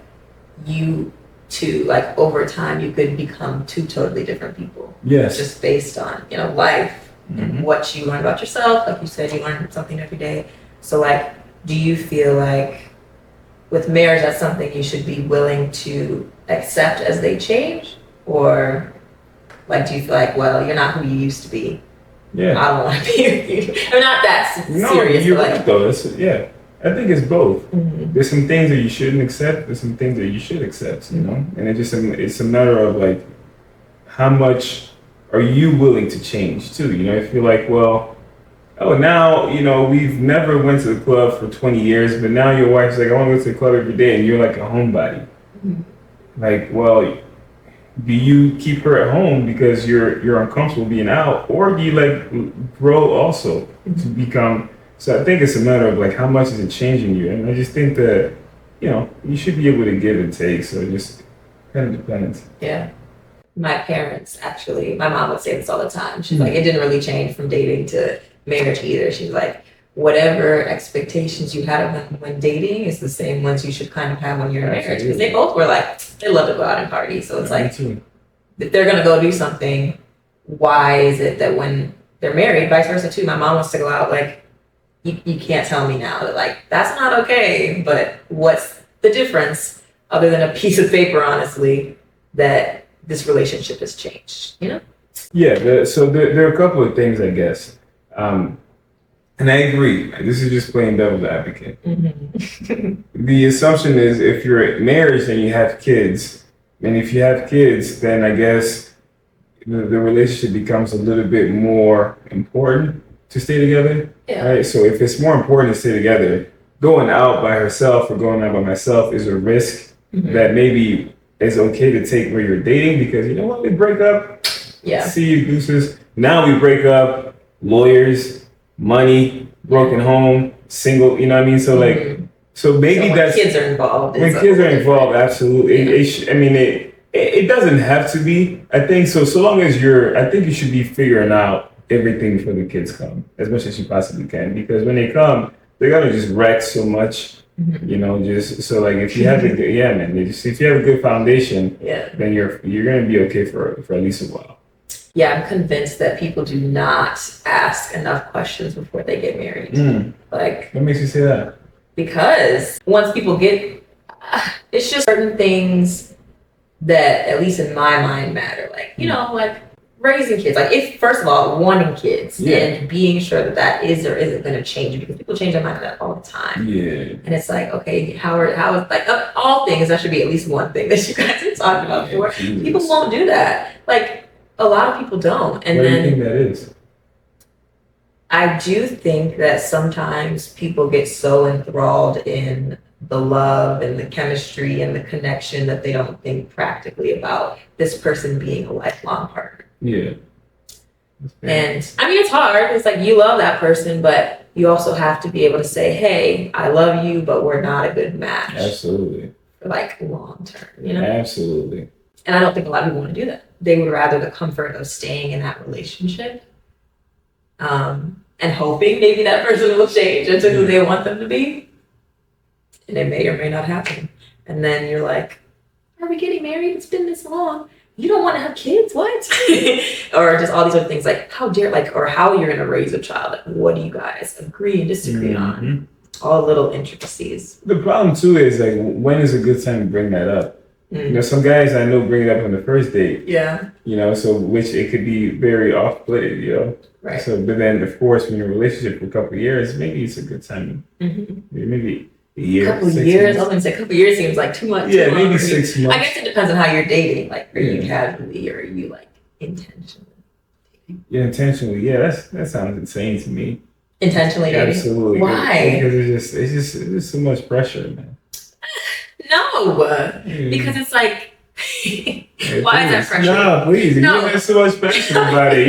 you two, like over time, you could become two totally different people. Yes. Just based on life. And what you learn about yourself. Like you said, you learn something every day. So like, do you feel like with marriage, that's something you should be willing to accept as they change? Or like, do you feel like, well, you're not who you used to be? Yeah. I don't want to be with you. I'm not that serious. You're but right though. I think it's both. There's some things that you shouldn't accept. There's some things that you should accept, And it's a matter of like, how much are you willing to change too? If you're like, well, now, we've never went to the club for 20 years, but now your wife's like, I want to go to the club every day, and you're like a homebody. Like, well, do you keep her at home because you're uncomfortable being out, or do you like grow also to become? So I think it's a matter of like, how much is it changing you? And I just think that, you should be able to give and take. So it just kind of depends. Yeah. My parents, actually, my mom would say this all the time. She's like, it didn't really change from dating to marriage either. She's like, whatever expectations you had of them when dating is the same ones you should kind of have when you're in marriage. Because they both were like, they love to go out and party. So it's like, if they're going to go do something, why is it that when they're married, vice versa too, my mom wants to go out, like, you can't tell me now that like, that's not okay. But what's the difference other than a piece of paper, honestly, that this relationship has changed, Yeah, so there are a couple of things, I guess. And I agree. This is just plain devil's advocate. The assumption is if you're married and you have kids, and if you have kids, then I guess the relationship becomes a little bit more important to stay together. Yeah. Right? So if it's more important to stay together, going out by herself or going out by myself is a risk that maybe it's okay to take where you're dating, because you know what, we break up. Yeah. See you deuces. Now we break up, lawyers, money, broken home, single, you know what I mean? So like, so maybe so that's kids are involved. When kids are involved, absolutely. It doesn't have to be. I think so. So long as I think you should be figuring out everything before the kids come, as much as you possibly can, because when they come, they're gonna just wreck so much. Just so like if you have a good, if you have a good foundation, then you're gonna be okay for at least a while. Yeah, I'm convinced that people do not ask enough questions before they get married. Like, what makes you say that? Because once people get, it's just certain things that, at least in my mind, matter. Like, like raising kids. Like, if first of all, wanting kids and being sure that is or isn't going to change, because people change their mind about that all the time. Yeah. And it's like, okay, how is like of all things, that should be at least one thing that you guys are talking about before. People won't do that. Like, a lot of people don't. And what do you think that is? I do think that sometimes people get so enthralled in the love and the chemistry and the connection that they don't think practically about this person being a lifelong partner. Yeah. And I mean, it's hard. It's like you love that person, but you also have to be able to say, hey, I love you, but we're not a good match. Absolutely. For like long term, Absolutely. And I don't think a lot of people want to do that. They would rather the comfort of staying in that relationship and hoping maybe that person will change into who they want them to be. And it may or may not happen. And then you're like, are we getting married? It's been this long. you don't want to have kids? What? Or just all these other things like, how dare, like, or how you're going to raise a child. Like, what do you guys agree and disagree on? All little intricacies. The problem too is like, when is a good time to bring that up? You know, some guys I know bring it up on the first date. Yeah. You know, so which it could be very off-putting, you know. Right. So, but then of course, when you're in a relationship for a couple of years, maybe it's a good time. Maybe a year. A couple of years. I was gonna say a couple of years seems like too much. Yeah, maybe 6 months. I guess it depends on how you're dating. Like, are you casually or are you like intentionally? Yeah, intentionally. Yeah, that sounds insane to me. Intentionally dating? Absolutely. Why? Because it's just so much pressure, man. No, because it's like, why is that pressure? No, please. No. You have so much pressure about it.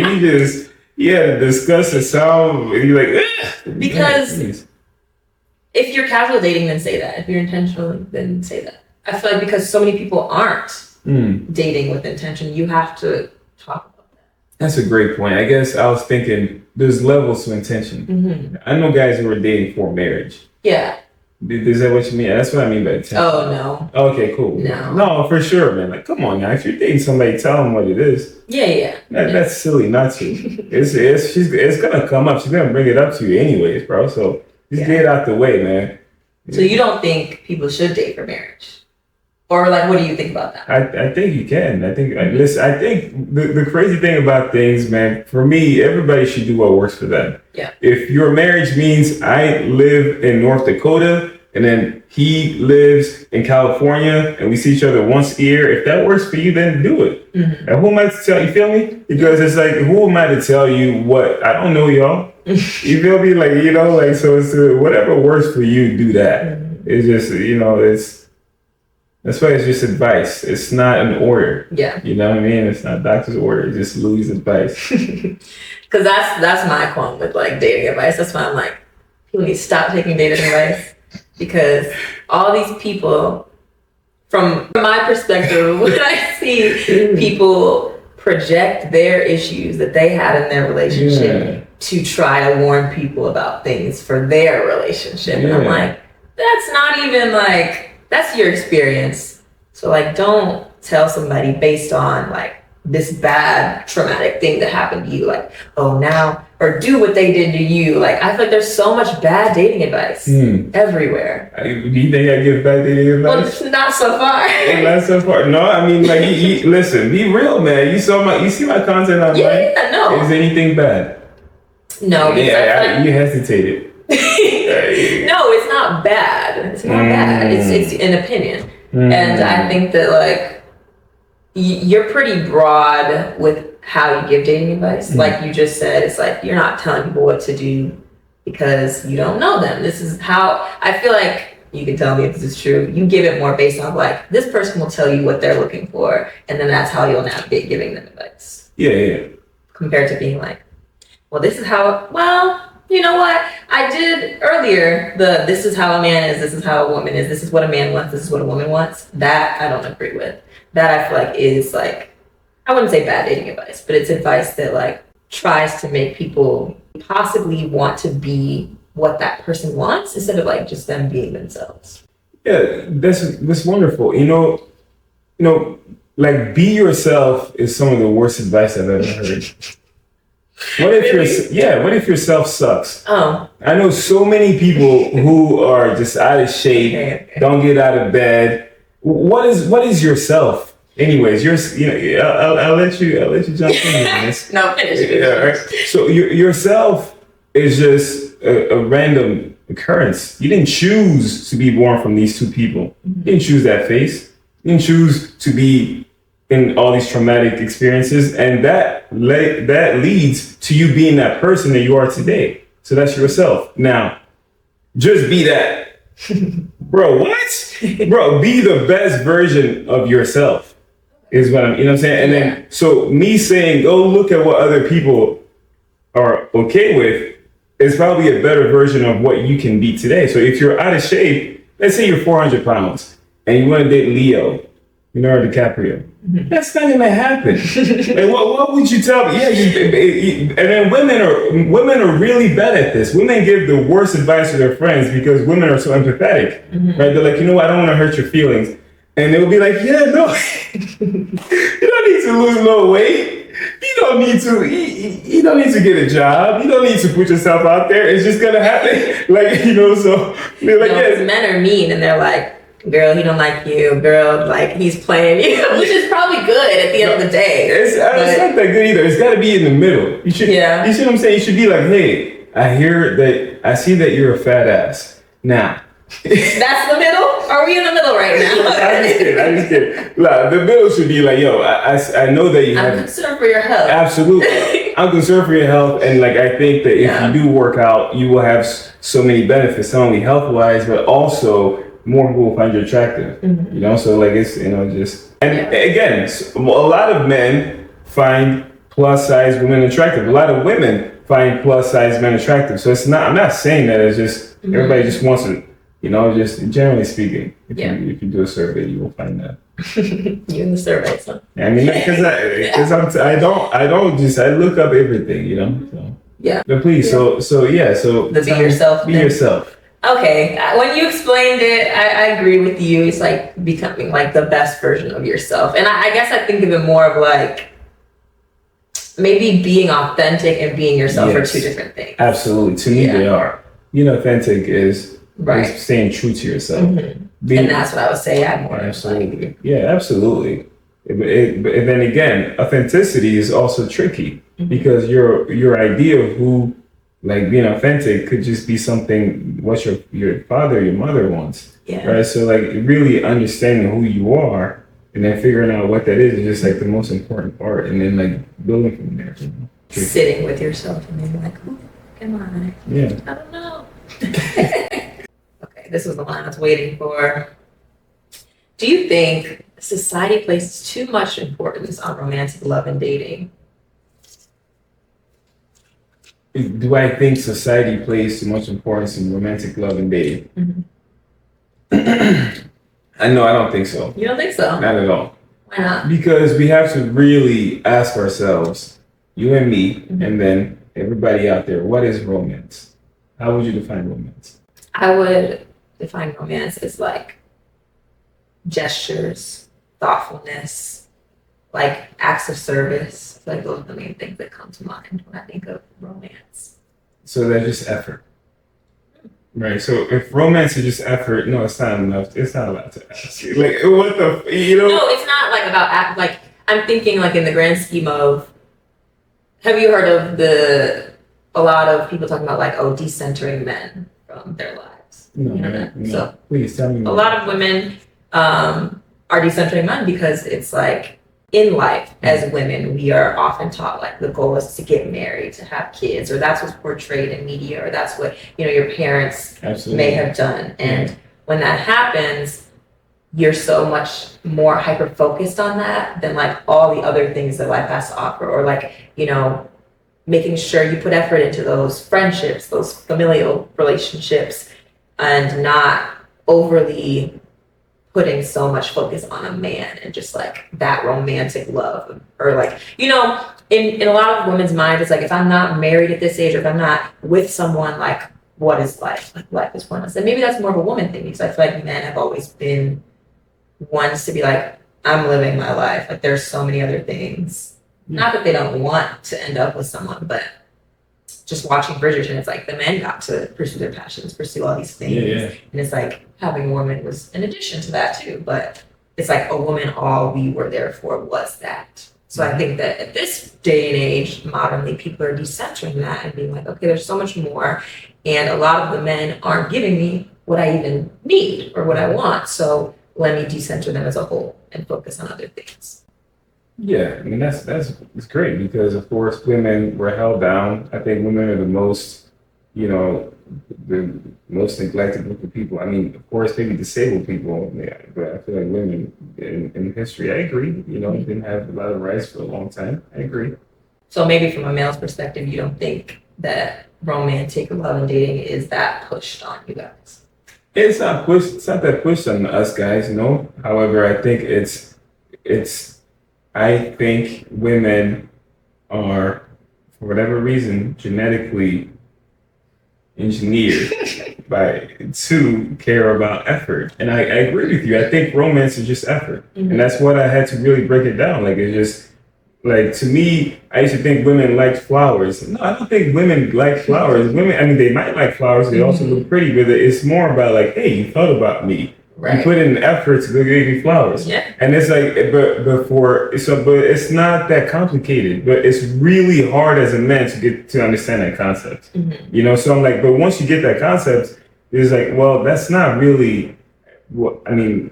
You had to discuss it. So you're like, ugh. Because if you're casual dating, then say that. If you're intentional, then say that. I feel like because so many people aren't dating with intention, you have to talk about that. That's a great point. I guess I was thinking there's levels to intention. I know guys who are dating for marriage. Yeah. Is that what you mean? That's what I mean by intention. Oh, no. Okay, cool. No, for sure, man. Like, come on, now. If you're dating somebody, tell them what it is. Yeah. That's silly not to. It's gonna come up. She's gonna bring it up to you anyways, bro. So just get it out the way, man. So you don't think people should date for marriage? Or like, what do you think about that? I think you can. I think, listen, I think the crazy thing about things, man, for me, everybody should do what works for them. Yeah. If your marriage means I live in North Dakota and then he lives in California and we see each other once a year, if that works for you, then do it. And who am I to tell you, feel me? Because it's like, who am I to tell you what? I don't know y'all. You feel me? Like, you know, like, so it's whatever works for you, do that. It's just, you know, that's why it's just advice. It's not an order. Yeah. You know what I mean? It's not doctor's order. It's just Louis' advice. Because that's my qualm with like dating advice. That's why I'm like, people need to stop taking dating advice. Because all these people, from my perspective, when I see people project their issues that they had in their relationship to try to warn people about things for their relationship. And I'm like, that's not even like, that's your experience. So like, don't tell somebody based on like this bad traumatic thing that happened to you. Like, oh now, or do what they did to you. Like, I feel like there's so much bad dating advice everywhere. Do you think I give bad dating advice? Well, not so far. Not so far. No, I mean, like, listen, be real, man. You see my content online? Yeah, no. Is anything bad? No. You hesitated. No, it's not bad. It's not bad. It's an opinion. And I think that like you're pretty broad with how you give dating advice. Like you just said, it's like you're not telling people what to do because you don't know them. This is how I feel like you can tell me if this is true. You give it more based on like this person will tell you what they're looking for, and then that's how you'll navigate giving them advice. Yeah. Compared to being like, well, this is how. Well, you know what? I did earlier this is how a man is, this is how a woman is, this is what a man wants, this is what a woman wants. That I don't agree with. That I feel like is like, I wouldn't say bad dating advice, but it's advice that like tries to make people possibly want to be what that person wants instead of like just them being themselves. Yeah, that's wonderful. You know, like be yourself is some of the worst advice I've ever heard. What if yourself sucks? Oh. I know so many people who are just out of shape, don't get out of bed. What is yourself? Anyways, I'll let you jump in on this. No, finish. Yeah, right. So yourself is just a random occurrence. You didn't choose to be born from these two people. You didn't choose that face. You didn't choose to be in all these traumatic experiences, and that leads to you being that person that you are today. So that's yourself. Now, just be that. Bro, what? Bro, be the best version of yourself is what I'm, you know what I'm saying? And then, so me saying, go look at what other people are okay with is probably a better version of what you can be today. So if you're out of shape, let's say you're 400 pounds and you want to date Leonardo DiCaprio. That's not gonna happen. Like, what would you tell me? Yeah, and then women are really bad at this. Women give the worst advice to their friends because women are so empathetic, right? They're like, you know what? I don't want to hurt your feelings. And they'll be like, yeah, no, you don't need to lose no weight. You don't need to. You don't need to get a job. You don't need to put yourself out there. It's just gonna happen. Like so they're like, yeah. Men are mean, and they're like, "Girl, he don't like you. Girl, like he's playing you," which is probably good at the end of the day. It's not that good either. It's got to be in the middle. You should. Yeah. You see what I'm saying? You should be like, "Hey, I see that you're a fat ass now." That's the middle? Are we in the middle right now? I'm just kidding. Like, the middle should be like, yo, I know that I'm concerned for your health. Absolutely. I'm concerned for your health. And like, I think that if you do work out, you will have so many benefits, not only health-wise, but also more people will find you attractive. Mm-hmm. So like, it's, just, and again, a lot of men find plus size women attractive. A lot of women find plus size men attractive. So I'm not saying that it's just, everybody just wants to, just generally speaking, if you do a survey, you will find that. You in the survey, so. I mean, because I look up everything, So. Yeah. But please, so be yourself. Be yourself. Okay, when you explained it, I agree with you. It's like becoming like the best version of yourself, and I guess I think of it more of like maybe being authentic and being yourself are two different things. Absolutely, to me they are. Authentic is staying true to yourself. Mm-hmm. And that's what I would say. I'm more absolutely. Like, yeah, absolutely. But then again, authenticity is also tricky because your idea of who, like being authentic, could just be something what your father, your mother wants. Yeah. Right. So like really understanding who you are and then figuring out what that is just like the most important part, and then like building from there. Sitting with yourself and being like, who am I? Yeah. I don't know. Okay, this was the line I was waiting for. Do you think society places too much importance on romantic love and dating? Do I think society places too much importance in romantic love and dating? Mm-hmm. I don't think so. You don't think so? Not at all. Why not? Because we have to really ask ourselves, you and me, and then everybody out there, what is romance? How would you define romance? I would define romance as like gestures, thoughtfulness, like acts of service. Like those are the main things that come to mind when I think of romance. So that's just effort. Right. So if romance is just effort, no, it's not enough. It's not allowed to ask. Like what the No, it's not like about act. Like I'm thinking like in the grand scheme of. Have you heard of a lot of people talking about like decentering men from their lives? No. So please tell me more. A lot of women are decentering men because it's like in life as women we are often taught like the goal is to get married, to have kids, or that's what's portrayed in media, or that's what your parents may have done. And when that happens, you're so much more hyper focused on that than like all the other things that life has to offer, or like making sure you put effort into those friendships, those familial relationships, and not overly putting so much focus on a man and just like that romantic love, or like in a lot of women's minds it's like, if I'm not married at this age, or if I'm not with someone, like what is life? Like life is pointless. And maybe that's more of a woman thing, because I feel like men have always been ones to be like, I'm living my life, like there's so many other things. Not that they don't want to end up with someone, but just watching Bridgerton, it's like the men got to pursue their passions, pursue all these things. And it's like having a woman was an addition to that too. But it's like a woman, all we were there for was that. So I think that at this day and age, modernly, people are decentering that and being like, okay, there's so much more. And a lot of the men aren't giving me what I even need or what I want. So let me decenter them as a whole and focus on other things. Yeah, I mean that's great, because of course women were held down. I think women are the most, the most neglected group of people. I mean, of course, maybe disabled people, but I feel like women in history, I agree, didn't have a lot of rights for a long time. I agree. So maybe from a male's perspective, you don't think that romantic love and dating is that pushed on you guys? It's not pushed. It's not that pushed on us guys, no. However, I think I think women are, for whatever reason, genetically engineered to care about effort. And I agree with you. I think romance is just effort. And that's what I had to really break it down. Like, it's just, like, to me, I used to think women liked flowers. No, I don't think women like flowers. Women, I mean, they might like flowers. They also look pretty, but it's more about like, hey, you thought about me. Right. You put in effort to go get me flowers. Yeah. And it's like, but it's not that complicated, but it's really hard as a man to get to understand that concept. You know, so I'm like, but once you get that concept, it's like, well, that's not really what, I mean,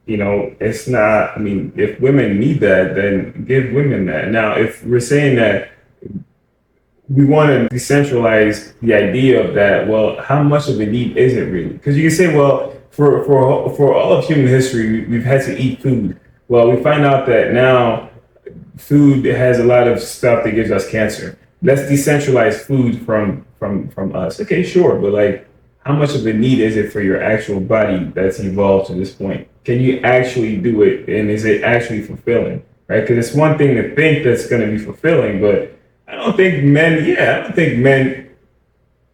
you know, it's not, I mean, if women need that, then give women that. Now, if we're saying that we want to decentralize the idea of that, well, how much of a need is it really? Because you can say, well, for all of human history, we've had to eat food. Well, we find out that now food has a lot of stuff that gives us cancer. Let's decentralize food from us. Okay, sure, but like, how much of a need is it for your actual body that's involved to this point? Can you actually do it, and is it actually fulfilling, right? Because it's one thing to think that's going to be fulfilling, but I don't think men,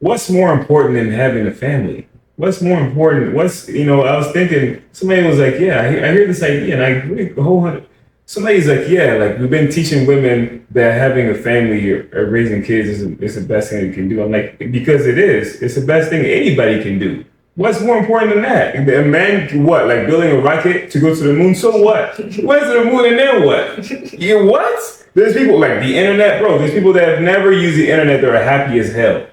what's more important than having a family? What's more important? I was thinking, somebody was like, yeah, I hear this idea, and I agree wholeheartedly. Somebody's like, yeah, like, we've been teaching women that having a family or raising kids is the best thing you can do. I'm like, because it is. It's the best thing anybody can do. What's more important than that? A man, what, like building a rocket to go to the moon? So what? Where's the moon and then what? You what? There's people like the internet, bro. There's people that have never used the internet that are happy as hell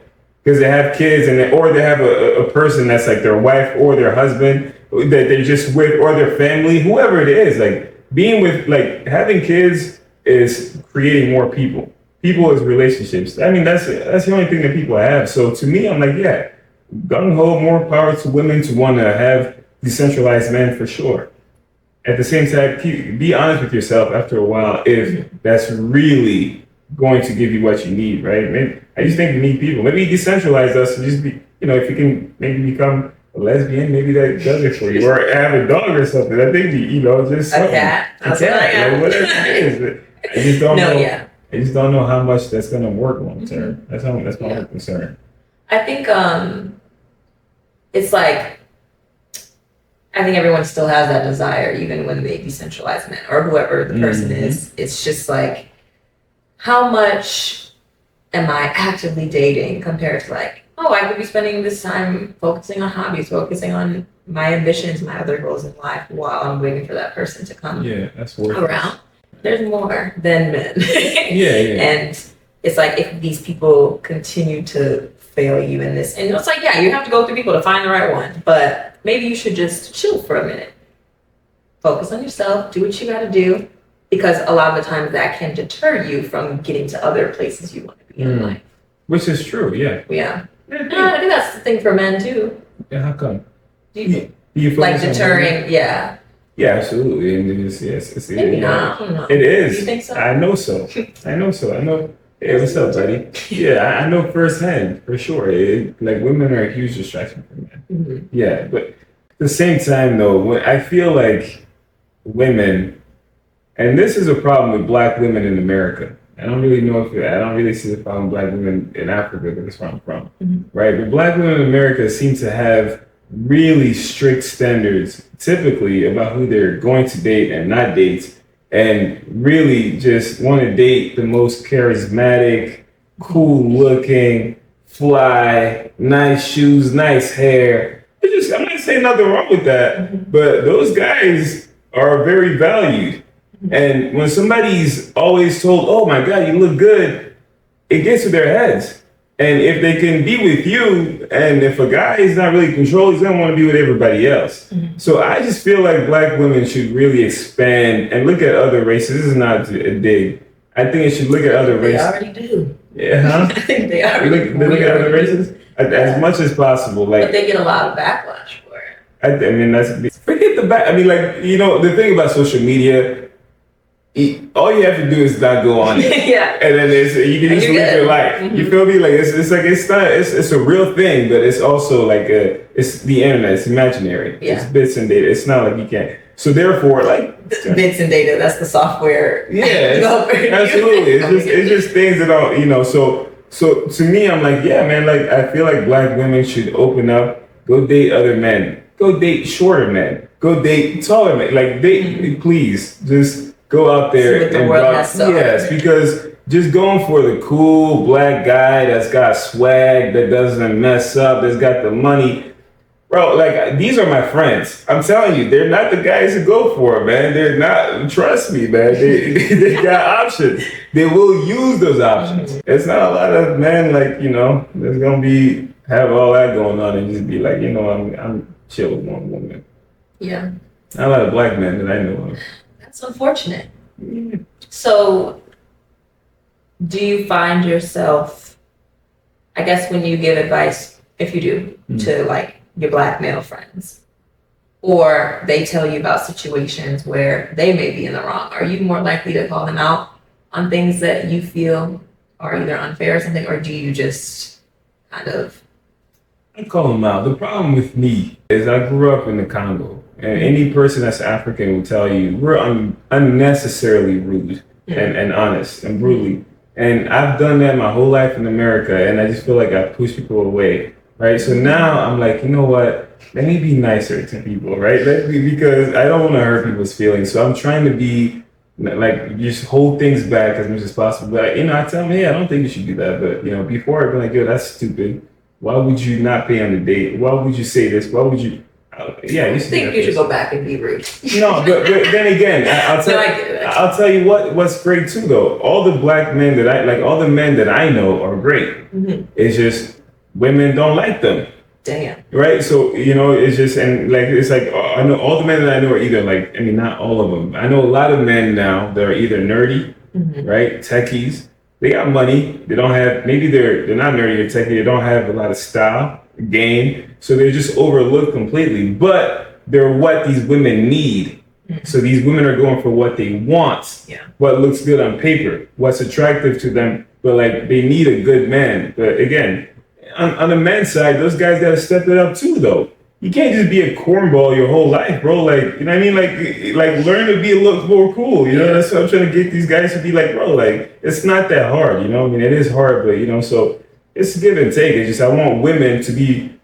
because they have kids or they have a person that's like their wife or their husband that they're just with, or their family, whoever it is. Like, being with, like, having kids is creating more people. People is relationships. I mean, that's the only thing that people have. So to me, I'm like, yeah, gung ho, more power to women to want to have decentralized men for sure. At the same time, be honest with yourself after a while if that's really going to give you what you need, right? Maybe, I just think you need people. Maybe decentralize us and just be, you know, if you can maybe become a lesbian, maybe that does it for you, or have a dog or something. I think just something. A cat, like whatever it is. I just don't know. Yeah. I just don't know how much that's gonna work long term. That's my only concern. I think it's like, I think everyone still has that desire, even when they decentralize men or whoever the person is. It's just like, how much am I actively dating compared to like, oh, I could be spending this time focusing on hobbies, focusing on my ambitions, my other goals in life while I'm waiting for that person to come around. There's more than men. And it's like, if these people continue to fail you in this, and it's like, yeah, you have to go through people to find the right one, but maybe you should just chill for a minute. Focus on yourself, do what you gotta do, because a lot of the times that can deter you from getting to other places you want to be in life. Which is true, yeah. Yeah. I think that's the thing for men too. Yeah, how come? Do you like deterring? Yeah. Yeah, absolutely. And it's maybe not. I don't know. It is. Do you think so? I know so. I know. Hey, what's up, buddy? Yeah, I know firsthand for sure. Like, women are a huge distraction for men. Yeah, but at the same time, though, I feel like women, and this is a problem with Black women in America. I don't really see the problem with Black women in Africa, because that's where I'm from, right? But Black women in America seem to have really strict standards, typically, about who they're going to date and not date, and really just want to date the most charismatic, cool-looking, fly, nice shoes, nice hair. I'm not saying nothing wrong with that, but those guys are very valued. And when somebody's always told, oh my God, you look good, it gets to their heads. And if they can be with you, and if a guy is not really controlled, he's gonna want to be with everybody else. So I just feel like Black women should really expand and look at other races. This is not a dig. I think it should look at other races. They already do. Yeah, huh? I think they already do. They look at other races as much as possible. Like, but they get a lot of backlash for it. I mean, forget the back. I mean, like, you know, the thing about social media, all you have to do is not go on it. And then you can just live your life. You feel me? Like, it's a real thing, but it's also like it's the internet. It's imaginary. It's bits and data. It's not like you can't. So therefore, like, bits and data. That's the software. Yeah, absolutely. It's just things that don't, you know. So So to me, I'm like, yeah, man, like I feel like black women should open up, go date other men, go date shorter men, go date taller men. Like please just go out there See what the and world has to yes, offer. because just going for the cool black guy that's got swag, that doesn't mess up, that's got the money. Bro, like these are my friends. I'm telling you, they're not the guys to go for, man. They're not. Trust me, man. They got options. They will use those options. It's not a lot of men like that's gonna be have all that going on and just be like, I'm chill with one woman. Yeah. Not a lot of black men that I know of. That's unfortunate. So, do you find yourself, I guess, when you give advice, if you do, to like your black male friends, or they tell you about situations where they may be in the wrong, are you more likely to call them out on things that you feel are either unfair or something, or do you just kind of... I call them out. The problem with me is I grew up in the Congo, and any person that's African will tell you we're unnecessarily rude and honest and brutally. And I've done that my whole life in America, and I just feel like I push people away, right? So now I'm like, you know what? Let me be nicer to people, right? Because I don't want to hurt people's feelings. So I'm trying to be like, just hold things back as much as possible. But I tell them, hey, I don't think you should do that. But before I'd be like, yo, that's stupid. Why would you not pay on the date? Why would you say this? Why would you? I think you should go back and be rude. No, but then again, I'll tell you what's great too though. All the black men that all the men that I know are great. It's just women don't like them. Damn. Right? So, it's just, and like, it's like, I know all the men that I know are either like, not all of them. I know a lot of men now that are either nerdy, right? Techies. They got money. They don't have, maybe they're not nerdy or techie. They don't have a lot of style, game. So they're just overlooked completely. But they're what these women need. So these women are going for what they want. Yeah. What looks good on paper. What's attractive to them. But like, they need a good man. But again, on the men's side, those guys got to step it up too, though. You can't just be a cornball your whole life, bro. Like, you know what I mean? Like learn to be a little more cool. That's what I'm trying to get these guys to be like, bro. Like, it's not that hard. I mean, it is hard, but so it's give and take. It's just I want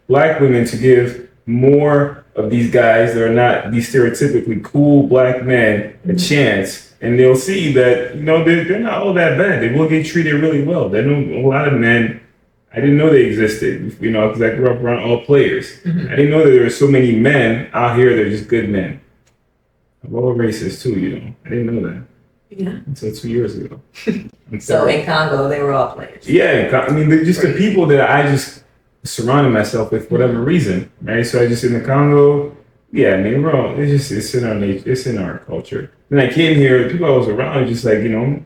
black women to give more of these guys that are not these stereotypically cool black men a chance, and they'll see that they're not all that bad. They will get treated really well. They know a lot of men. I didn't know they existed, because I grew up around all players. I didn't know that there were so many men out here that are just good men. Of all races too, I didn't know that. Yeah. Until 2 years ago. So in Congo, they were all players. Yeah, I mean, just the people that I just surrounded myself with for whatever reason, right? So I just in the Congo, yeah, I mean, bro, it's in our nature, it's in our culture. Then I came here, the people I was around, just like,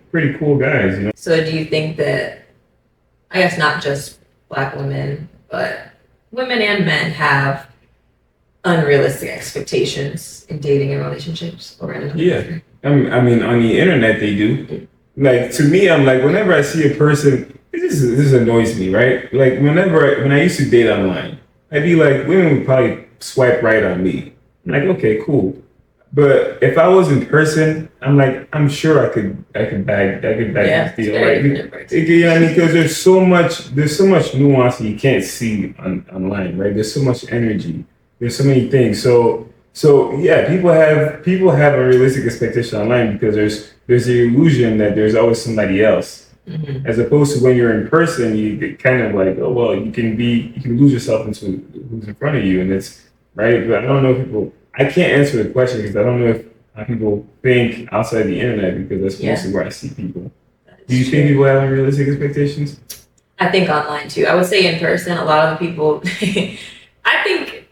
pretty cool guys, So do you think that, I guess not just black women, but women and men have unrealistic expectations in dating and relationships or in Yeah. I mean, on the internet they do. Like, to me, I'm like, whenever I see a person, this annoys me, right? Like, when I used to date online, I'd be like, women would probably swipe right on me. I'm like, okay, cool. But if I was in person, I'm like, I'm sure I could bag this deal, right? You know what I mean? Because there's so much nuance that you can't see online, right? There's so much energy. There's so many things. So yeah, people have a realistic expectation online because there's the illusion that there's always somebody else. As opposed to when you're in person, you get kind of like, oh well, you can lose yourself into who's in front of you, and it's right. But I don't know if people. I can't answer the question because I don't know if how people think outside the internet because that's mostly where I see people. Do you think people have unrealistic expectations? I think online too. I would say in person, a lot of the people. I think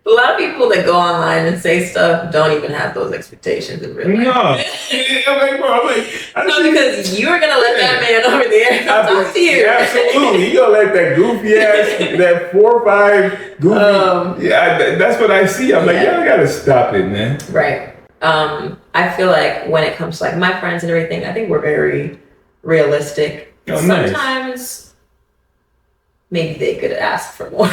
a lot of people that go online and say stuff don't even have those expectations in real life. No, I'm like, because you're gonna let that man over there talk to you. Absolutely, you gonna let that goofy ass, that 4 or 5 goofy. That's what I see. I'm like, y'all gotta stop it, man. Right. I feel like when it comes to like my friends and everything, I think we're very realistic. Oh, sometimes maybe they could ask for more.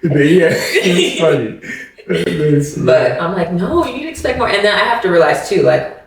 It's funny. But I'm like, no, you'd expect more. And then I have to realize too, like,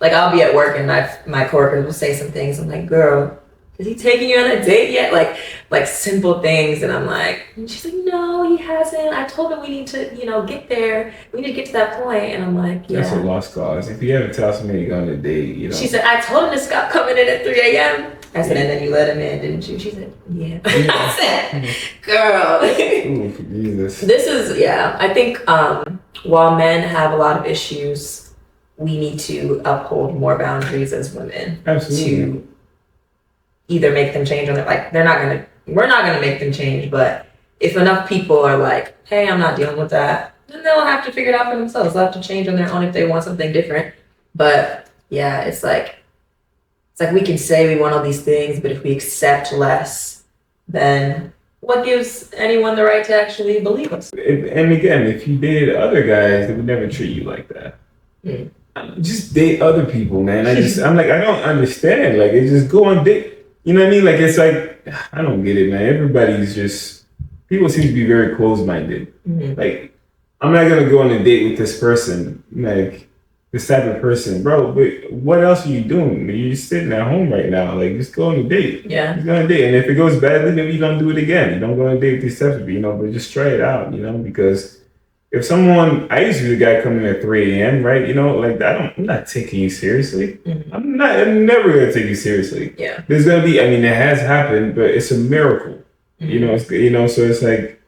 like I'll be at work and my coworkers will say some things. I'm like, girl, is he taking you on a date yet? Like simple things, and I'm like, and she's like, no, he hasn't. I told him we need to, get there. We need to get to that point, and I'm like, yeah. That's a lost cause. If you ever tell somebody you're going on a date, She said, I told him to stop coming in at 3 a.m. I said, and then you let him in, didn't you? She said, yeah. I said, girl. Ooh, Jesus. This is, I think while men have a lot of issues, we need to uphold more boundaries as women. Absolutely. To either make them change or we're not gonna make them change, but if enough people are like, hey, I'm not dealing with that, then they'll have to figure it out for themselves. They'll have to change on their own if they want something different. But yeah, it's like we can say we want all these things, but if we accept less, then what gives anyone the right to actually believe us? And again, if you dated other guys, they would never treat you like that. Just date other people, man. I'm like, I don't understand. Like, it's just go on date. You know what I mean? Like, it's like, I don't get it, man. Everybody's just, people seem to be very closed-minded. Like, I'm not going to go on a date with this person, like, this type of person. Bro, but what else are you doing? You're just sitting at home right now. Like, just go on a date. Yeah. Just go on a date. And if it goes badly, maybe you don't do it again. You don't go on a date with these types of people, but just try it out, because if someone, I used to be the guy coming at 3 a.m., right? Like, I'm not taking you seriously. I'm never going to take you seriously. Yeah. There's going to be, it has happened, but it's a miracle. So it's like,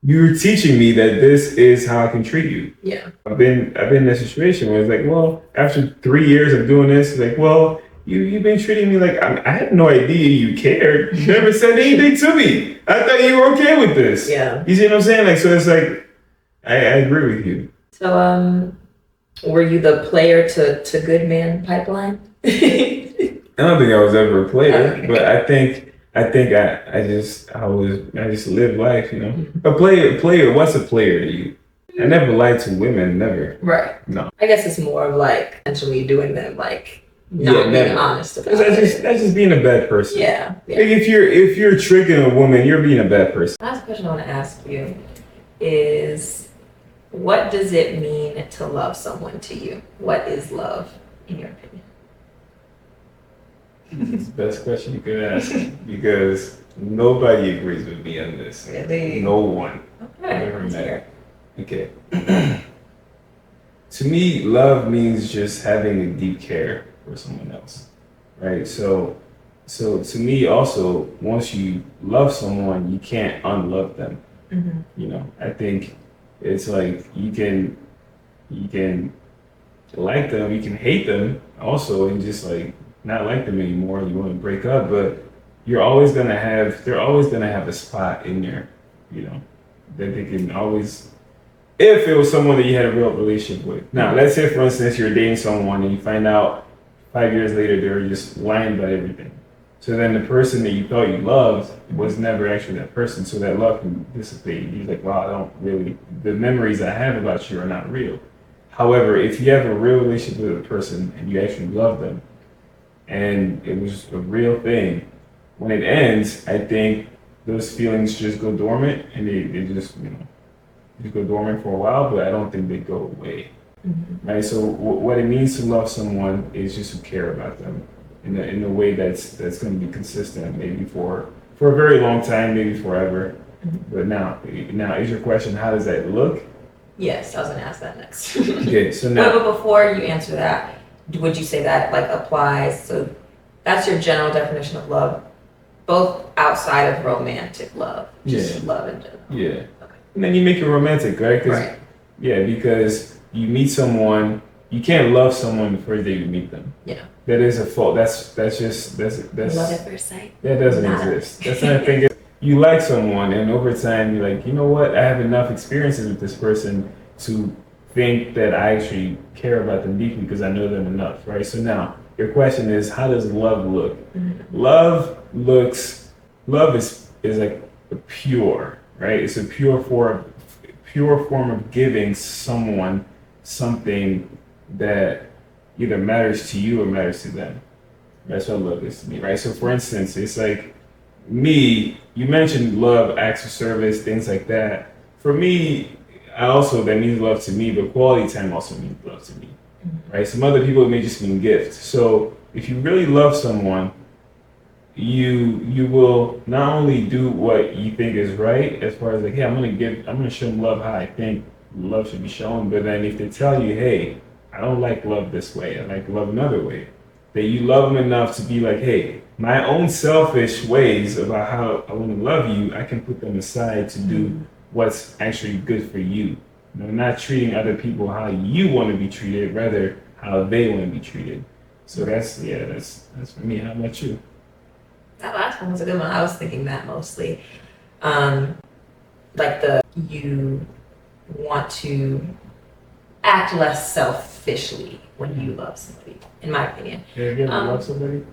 you're teaching me that this is how I can treat you. Yeah. I've been in a situation where it's like, well, after 3 years of doing this, it's like, well, you've been treating me like, I had no idea you cared. You never said anything to me. I thought you were okay with this. Yeah. You see what I'm saying? Like, so it's like, I agree with you. So, were you the player to good man pipeline? I don't think I was ever a player, Okay. but I think I just lived life, A player. What's a player to you? I never lied to women, never. Right. No. I guess it's more of like essentially doing them like not being honest about it. That's just being a bad person. Yeah. Like if you're tricking a woman, you're being a bad person. Last question I want to ask you is, what does it mean to love someone to you? What is love, in your opinion? It's the best question you could ask because nobody agrees with me on this. Really? No one. Okay. Ever met. Okay. To me, love means just having a deep care for someone else, right? So to me, also, once you love someone, you can't unlove them. I think it's like you can like them, you can hate them also, and just like not like them anymore. You want to break up, but they're always gonna have a spot in there, that they can always. If it was someone that you had a real relationship with. Now, let's say, for instance, you're dating someone and you find out 5 years later they're just lying about everything. So then the person that you thought you loved was never actually that person. So that love can dissipate. You're like, wow, the memories I have about you are not real. However, if you have a real relationship with a person and you actually love them and it was a real thing, when it ends, I think those feelings just go dormant and they just, just go dormant for a while, but I don't think they go away. Right? So what it means to love someone is just to care about them in a way that's going to be consistent, maybe for a very long time, maybe forever. But now is your question, how does that look? Yes, I was going to ask that next. Okay, so now. But before you answer that, would you say that like applies? So that's your general definition of love, both outside of romantic love, just love in general. Yeah. Okay. And then you make it romantic, right? Right. Yeah, because you meet someone, you can't love someone before you meet them. Yeah. That is a fault. That's love at first sight. That doesn't exist. That's not a thing. You like someone, and over time, you're like, you know what? I have enough experiences with this person to think that I actually care about them deeply because I know them enough, right? So now, your question is, how does love look? Love is like pure, right? It's a pure form of giving someone something that either matters to you or matters to them. That's what love is to me, right? So for instance, it's like me, you mentioned love, acts of service, things like that. For me, that means love to me, but quality time also means love to me. right? Some other people it may just mean gifts. So if you really love someone, you will not only do what you think is right as far as like, hey, I'm gonna show them love how I think love should be shown. But then if they tell you, hey, I don't like love this way, I like love another way, that you love them enough to be like, hey, my own selfish ways about how I want to love you, I can put them aside to do what's actually good for you. Not treating other people how you want to be treated, rather how they want to be treated. So that's for me. How about you? That last one was a good one. I was thinking that mostly. You want to act less selfishly when you love somebody, in my opinion. Yeah, you ever love somebody?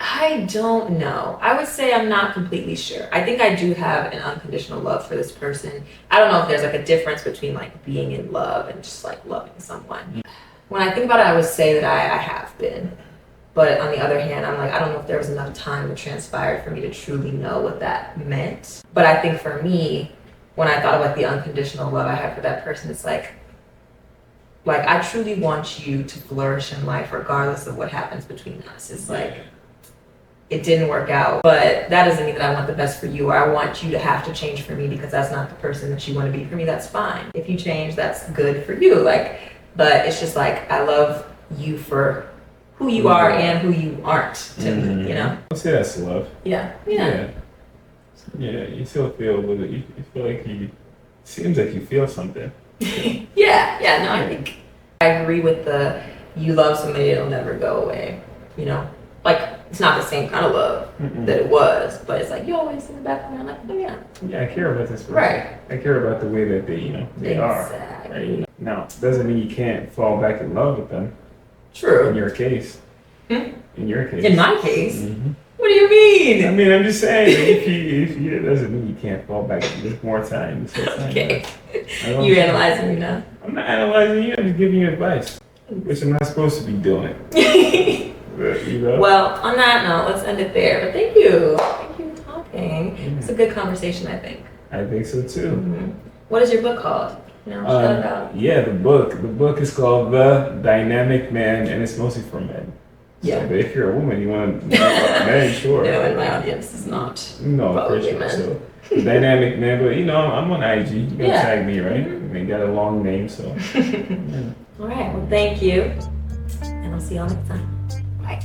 I don't know. I would say I'm not completely sure. I think I do have an unconditional love for this person. I don't know if there's like a difference between like being in love and just like loving someone. When I think about it, I would say that I have been. But on the other hand, I'm like, I don't know if there was enough time that transpired for me to truly know what that meant. But I think for me, when I thought of like the unconditional love I had for that person, it's like I truly want you to flourish in life regardless of what happens between us. It's like, it didn't work out, but that doesn't mean that I want the best for you, or I want you to have to change for me because that's not the person that you want to be for me. That's fine. If you change, that's good for you. But it's just like, I love you for who you are and who you aren't to me, I'll say that's love. Yeah. Yeah, you still feel with it. You feel like seems like you feel something. No, I think I agree with you love somebody, it'll never go away, Like, it's not the same kind of love that it was, but it's like, you always in the background, like, oh yeah. Yeah, I care about this person. Right. I care about the way that they are. Right? Now, doesn't mean you can't fall back in love with them. True. In your case. In your case. In my case? What do you mean? I mean, I'm just saying, if you, it doesn't mean you can't fall back just more time. Okay. You analyzing me now? I'm not analyzing you, I'm just giving you advice, which I'm not supposed to be doing. But, Well, on that note, let's end it there. But thank you. Thank you for talking. It's a good conversation, I think. I think so too. What is your book called? Shout it out. Yeah, the book is called The Dynamic Man, and it's mostly for men. Yeah. So, but if you're a woman, you want to men, sure. No, and my audience is not. No, for sure. Men. So, The Dynamic Man, but I'm on IG. You can tag me, right? I mean, got a long name, so. All right. Well, thank you, and I'll see y'all next time. Bye.